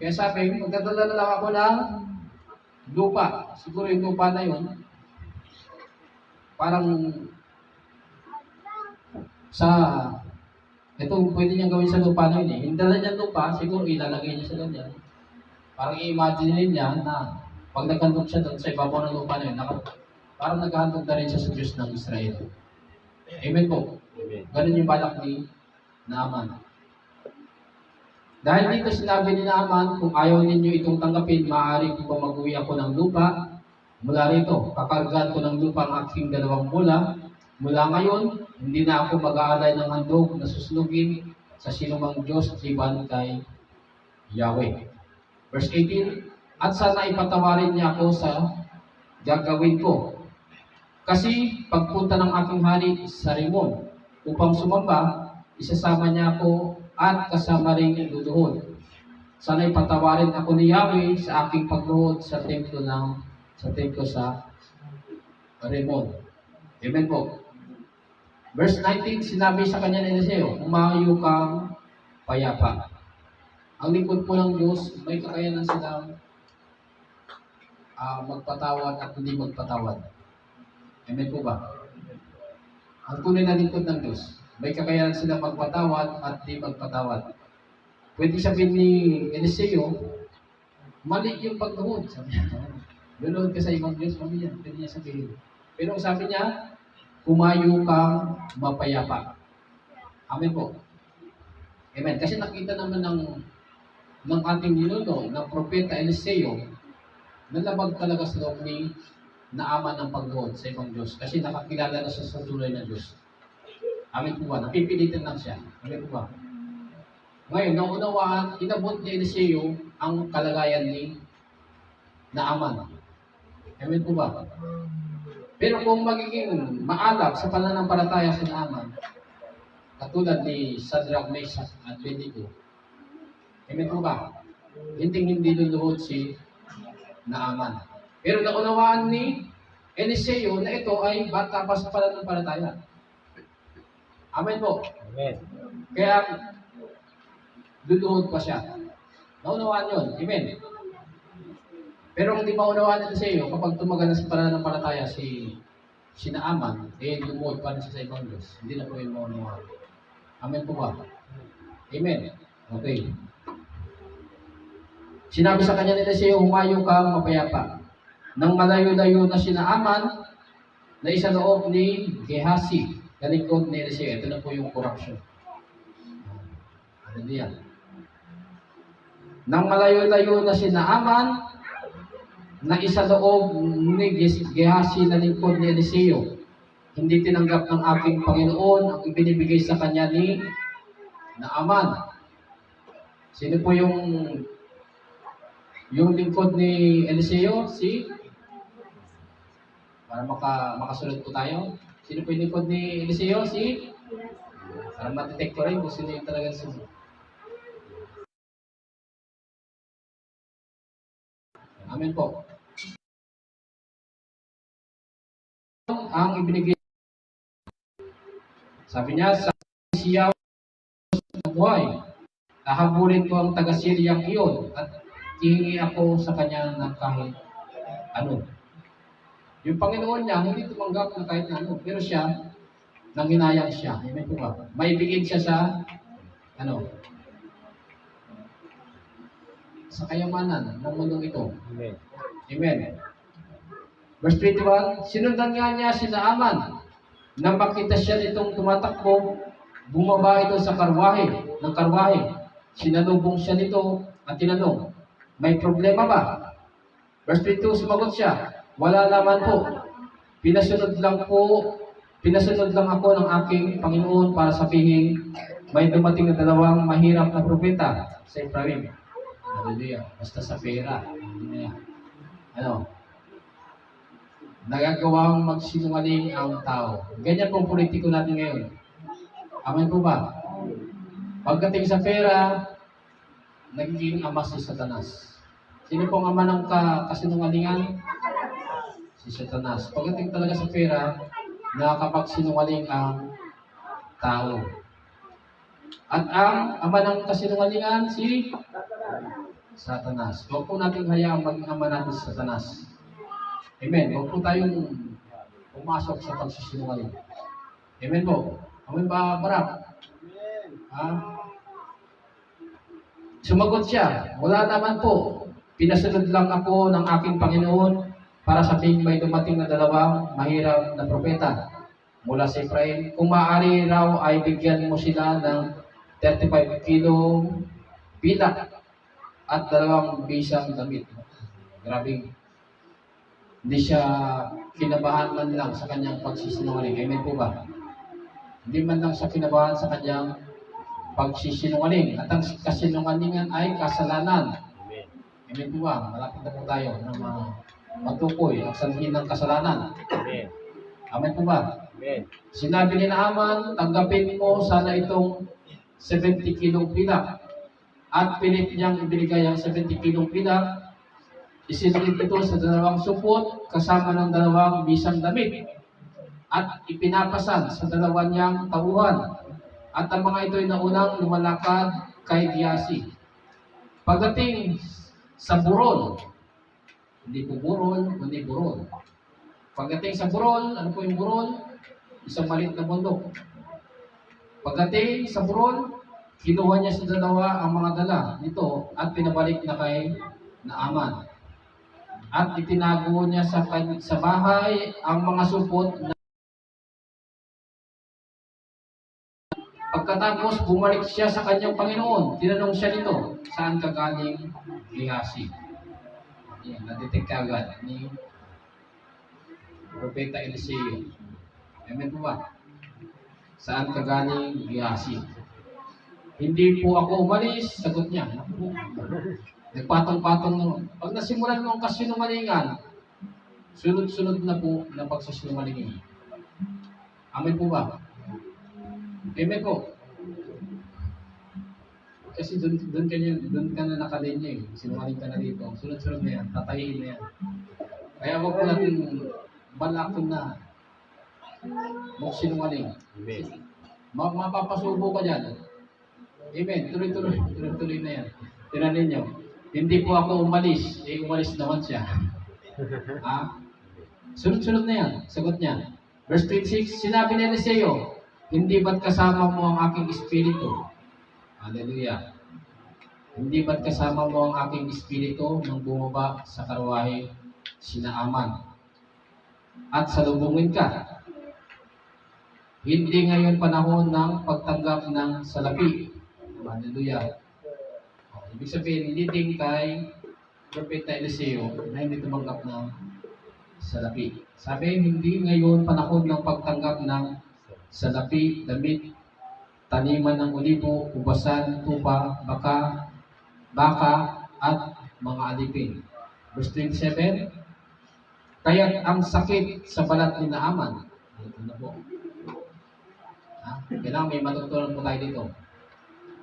Kaya sabi, magdadala na lang ako ng lupa. Siguro yung lupa na yun, parang sa ito, pwede niyang gawin sa lupa na yun eh. Yung dala niya lupa, siguro ilalagay niya sa ganyan. Parang i-imagine niya na pag naghandog siya doon sa ibabaw ng lupa na yun, parang naghandog na rin siya sa Diyos ng Israel. Amen po. Amen. Ganun yung balak ni Naaman. Dahil dito sinabi ni Naaman, kung ayaw ninyo itong tanggapin, maaari ko ba mag-uwi ako ng lupa mula rito. Kakargahan ko ng lupa ang aking dalawang mula. Mula ngayon, hindi na ako mag-aalay ng handog na susunugin sa sinumang Diyos liban kay Yahweh. Verse 18, at sana ipatawarin niya ako sa gagawin ko. Kasi pagpunta ng aking hari sa Rimon upang sumamba, isasama niya ako at kasama rin luluhod. Sana'y patawarin ako ni Yahweh sa aking pagluhod sa templo sa Raymond. Amen po. Verse 19, sinabi sa kanya ni Eliseo, umayo kang payapa. Ang lingkod po ng Diyos, may kakayanan silang magpatawad at hindi magpatawad. Amen po ba? Ang tunay na lingkod ng Diyos, may kakayanan silang magpatawad at hindi magpatawad. Pwede sabihin ni Eliseo, mali yung pagluhod. Sabi niya, luluhod ka sa ibang Diyos, mali yan. Pwede niya sabihin. Pero sabi niya, kumayo kang mapayapa. Amen po. Amen. Kasi nakita naman ng ating ninuno, ng propeta Eliseo, nalabag talaga sa loob ni Naaman ng pagluhod sa ibang Diyos. Kasi nakakilala na siya sa tunay na Diyos. Amen po ba? Napipilitan lang siya. Amen po ba? Ngayon, naunawaan, inabot ni Eliseo ang kalagayan ni Naaman. Amen po ba? Pero kung magiging maalab sa pananampalataya si Naaman, katulad ni Shadrach, Meshach, at Abednego, amen po ba? Hindi luluhod si Naaman. Pero naunawaan ni Eliseo na ito ay bata pa sa pananampalataya. Amen po. Amen. Kaya, luluhod pa siya. Naunawaan yun. Amen. Pero kung di maunawaan natin sa iyo, kapag tumagal na sa pananampalataya si Naaman, lumuhod pa rin siya sa ibang Diyos. Hindi na po yung maunawaan. Amen po ba? Amen. Okay. Sinabi sa kanya nila siya, humayo kang mapayapa. Nang malayo-layo na si Naaman, na isa loob ni Gehazi, kalikod ni Eliseo. Ito na po yung corruption. Ano diyan? Nang malayo-layo na si Naaman, na isa loob ni Gehazi na lingkod ni Eliseo, hindi tinanggap ng aking Panginoon ang ibinibigay sa kanya ni Naaman. Sino po yung lingkod ni Eliseo? Para makasunod po tayo. Sino po yung lingkod ni Eliseo? Para matitect ko rin kung sino yung talagang sunod. Amen po. Ang ibinigay, sabi niya, sa siya na buhay, hahabulin ko ang taga-Syriang iyon at hihingi ako sa kanya ng kahit ano. Yung Panginoon niya, hindi tumanggap ng kahit ano, pero siya, nanghinayang siya. Amen po ba? May bigid siya sa sa kayamanan ng mundong ito. Amen. Amen. Verse 21, sinundan nga niya si Naaman. Nang makita siya nitong tumatakbo, bumaba ito sa ng karwahe. Sinalubong siya nito at tinanong, may problema ba? Verse 22, sumagot siya, wala naman po. Pinasunod lang ako ng aking Panginoon para sabihin, may dumating na dalawang mahirap na propeta sa Ephraim. Hallelujah. Basta sa pera. Nagagawang magsinungaling ang tao. Ganyan pong politiko natin ngayon. Amen po ba? Pagdating sa pera, nagiging ama si Satanas. Sino pong ama ng kasinungalingan? Si Satanas. Pagdating talaga sa pera, nakakapagsinungaling ang tao. At ang ama ng kasinungalingan, si Satanas. Huwag po natin hayaang maging ama natin si Satanas. Amen. Huwag po tayong pumasok sa pagsisinungaling. Amen po. Amen ba, Barak? Sumagot siya, wala naman po. Pinasunod lang ako ng aking Panginoon para sabihin may dumating na dalawang mahirap na propeta mula sa Ephraim. Kung maaari raw ay bigyan mo sila ng 35 kilong pilak at 2 bisang damit. Grabing. Hindi siya kinabahan man lang sa kanyang pagsisinungaling. Amen po ba? Hindi man lang siya kinabahan sa kanyang pagsisinungaling. At ang kasinungalingan ay kasalanan. Amen po ba? Malapit na po tayo na matukoy ang sanhin ng kasalanan. Amen. Amen po ba? Amen. Sinabi ni Naaman, tanggapin mo sana itong 70 kilong pilak. At pilit niyang ibinigay ang 70 kilong pilak, isinilid ito sa 2 supot kasama ng 2 bisang damit at ipinapasan sa 2 niyang tauhan. At ang mga ito ay naunang lumalakad kay Giasi. Pagdating sa Buron, hindi po Buron, kundi Buron. Pagdating sa Buron, ano po yung Buron? Isang maliit na bundok. Pagdating sa Buron, kinuha niya sa 2 ang mga dala nito at pinabalik na kay Naaman. At itinago niya sa bahay ang mga supot na pagkatapos bumalik siya sa kanyang Panginoon. Tinanong siya nito, saan ka galing, Gehazi? Yan, na-detect ka agad ni Propeta Eliseo. Amen po ba? Saan ka galing, Gehazi? Hindi po ako umalis, sagot niya. Nagpatong-patong naman. Pag nasimulan mo ang kasinungalingan, sunod-sunod na po na pagsasinungalingan. Amen po ba? Amen po. Kasi doon ka na nakalinya eh. Sinungaling ka na dito. Sunod-sunod na yan. Tatayin na yan. Kaya wag po natin balakon na magsinungaling. Mapapasubo ka dyan. Amen. Tuloy-tuloy na yan. Tinanin nyo. Hindi po ako umalis. Umalis naman siya. Sunod-sunod na yan. Sagot niya. Verse 26, sinabi ni Eliseo, hindi ba't kasama mo ang aking espiritu? Hallelujah. Hindi ba't kasama mo ang aking espiritu nang bumaba sa karwahe si Naaman? At salubungin ka. Hindi ngayon panahon ng pagtanggap ng salapi. Hallelujah. Ibig sabihin, hindi din kay Propeta Eliseo na hindi tumanggap ng salapi. Sabi, hindi ngayon panahon ng pagtanggap ng salapi, damit, taniman ng olibo, ubasan, tupa, baka, at mga alipin. Verse 27, kaya't ang sakit sa balat ni Naaman. Ito na po. Kailangan may matutunan po tayo dito.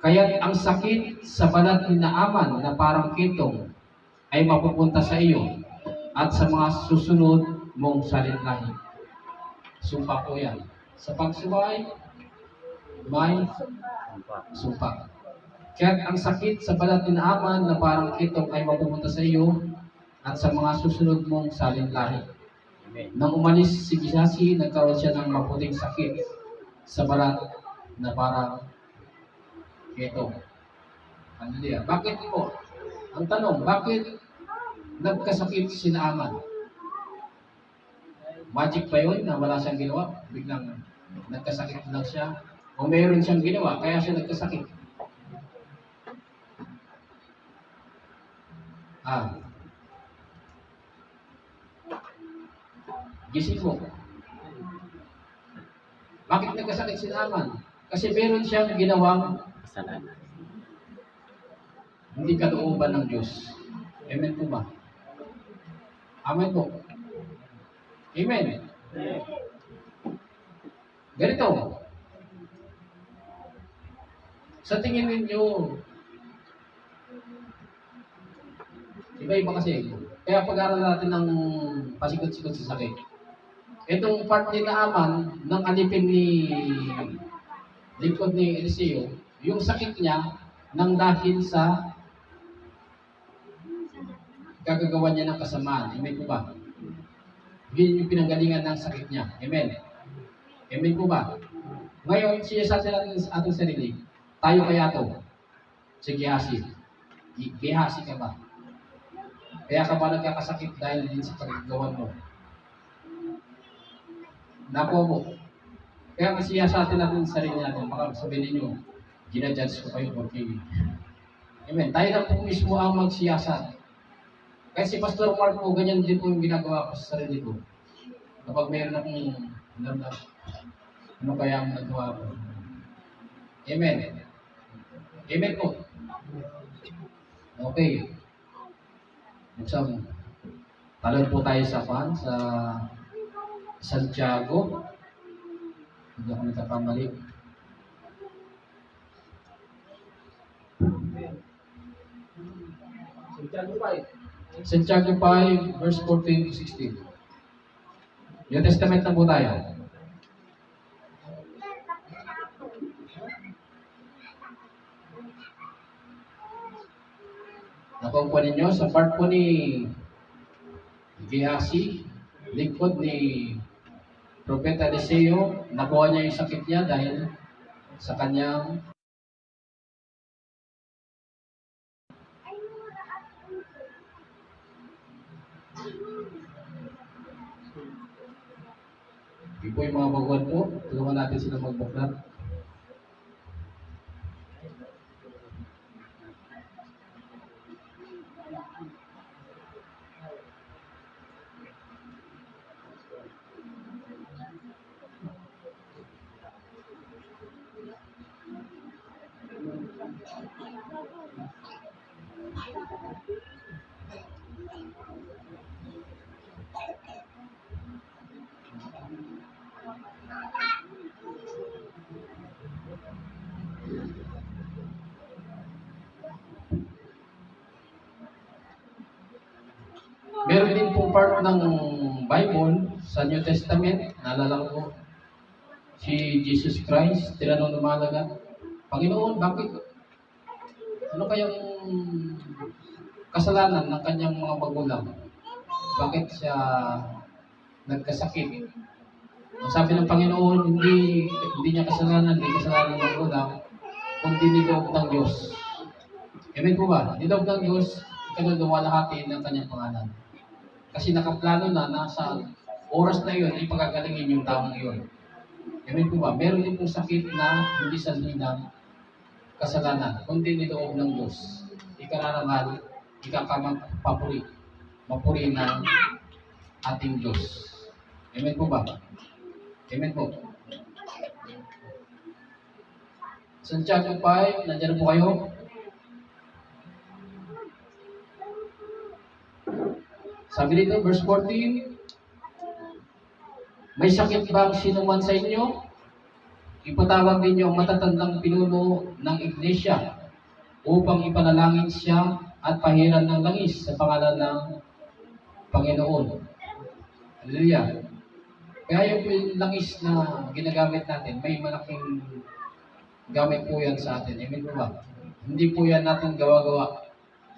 Kaya't ang sakit sa balat ni Naaman na parang kitong ay mapupunta sa iyo at sa mga susunod mong salinlahi. Sumpa po yan. Sa pagsuway, may sumpa. Kaya't ang sakit sa balat ni Naaman na parang kitong ay mapupunta sa iyo at sa mga susunod mong salinlahi. Nang umalis si Gehazi, nagkaroon siya ng maputing sakit sa balat na parang kitong. Hallelujah. Bakit po? Ang tanong, bakit nagkasakit si Naaman? Magic ba yun na wala siyang ginawa? Biglang nagkasakit lang siya? O mayroon siyang ginawa, kaya siya nagkasakit? Gising mo. Bakit nagkasakit si Naaman? Kasi mayroon siyang ginawang kasalanan. Hindi kalooban ng Diyos. Amen po ba? Amen po. Amen. Ganito. Sa tingin ninyo, iba-iba kasi. Kaya pag-aaral natin ng pasikot-sikot sa sakit. Itong part ni Naaman, ng alipin ni lingkod ni Eliseo, yung sakit niya, nang dahil sa gagagawa niya ng kasamaan. Amen po ba? Yun yung pinanggalingan ng sakit niya. Amen. Amen po ba? Ngayon, siya sa ating sarili, tayo kaya to. Si Gehazi. Gehazi ka ba? Kaya ka ba nagkakasakit dahil din sa paggawa mo? Nakuha mo. Kaya kasi sa atin natin sa sarili natin, baka sabihin ninyo, ginajudge ko kayo porque. Amen. Tayo na po mismo ang magsiyasat. Kaya si Pastor Mark po, ganyan din po yung ginagawa ko sa sarili ko. Kapag mayroon akong namnam, ano kaya ang nagawa ko? Amen. Amen po. Okay. Talon po tayo sa Santiago. Hindi ako nagkakamali. Santiago 5, verse 14 to 16. New Testament na po tayo. Nakuha ninyo sa part po ni Gehazi, lingkod ni Propeta Eliseo, nakuha niya yung sakit niya dahil sa kanyang Hindi po yung mga baguhan po, tulungan natin sila magbuklat. Meron din po part ng Bible sa New Testament, naalala ko po, si Jesus Christ, tinanong ng malaga, Panginoon, bakit? Ano kayang kasalanan ng kanyang mga magulang? Bakit siya nagkasakit? Ang sabi ng Panginoon, hindi niya kasalanan, hindi kasalanan ng magulang, kundi niloob ng Diyos. Amen po ba? Niloob ng Diyos, ikaluluwalhati ng kanyang pangalan. Kasi nakaplano na sa oras na yun, ay pagagalingin yung taong yun. Amen po ba? Meron din pong sakit na hindi sa ng kasalanan, kundi niloob ng Diyos. Ikararangal, ikakamagpapuri, mapuri ng ating Diyos. Amen po ba? Amen po. Santiago 5, nandiyan po kayo? Sabi dito, verse 14, may sakit ba ang sinuman sa inyo? Ipatawag ninyo ang matatandang pinuno ng iglesia upang ipanalangin siya at pahiran ng langis sa pangalan ng Panginoon. Hallelujah. Kaya yung langis na ginagamit natin, may malaking gamit po yan sa atin. Amen po ba? Hindi po yan natin gawa-gawa,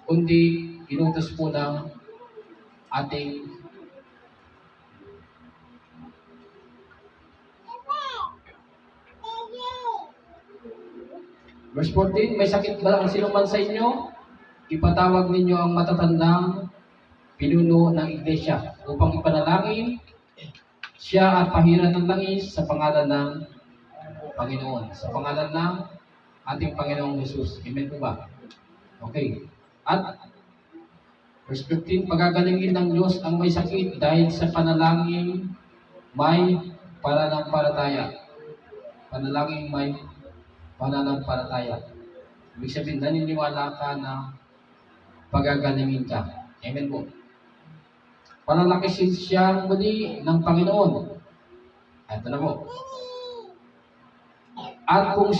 kundi inutos po ng ating verse 14, may sakit ba ang sinuman sa inyo? Ipatawag ninyo ang matatandang pinuno ng iglesia upang ipanalangin siya at pahiran ng langis sa pangalan ng Panginoon. Sa pangalan ng ating Panginoong Jesus. Amen po ba? Okay. At verse 15, pagagalingin ng Diyos ang may sakit dahil sa panalangin may pananampalataya. Panalangin may pananampalataya. Ibig sabihin, naniniwala ka na pagagalingin ka. Amen po. Palalakisin siya muli ng Panginoon. Ito na po. At kung siya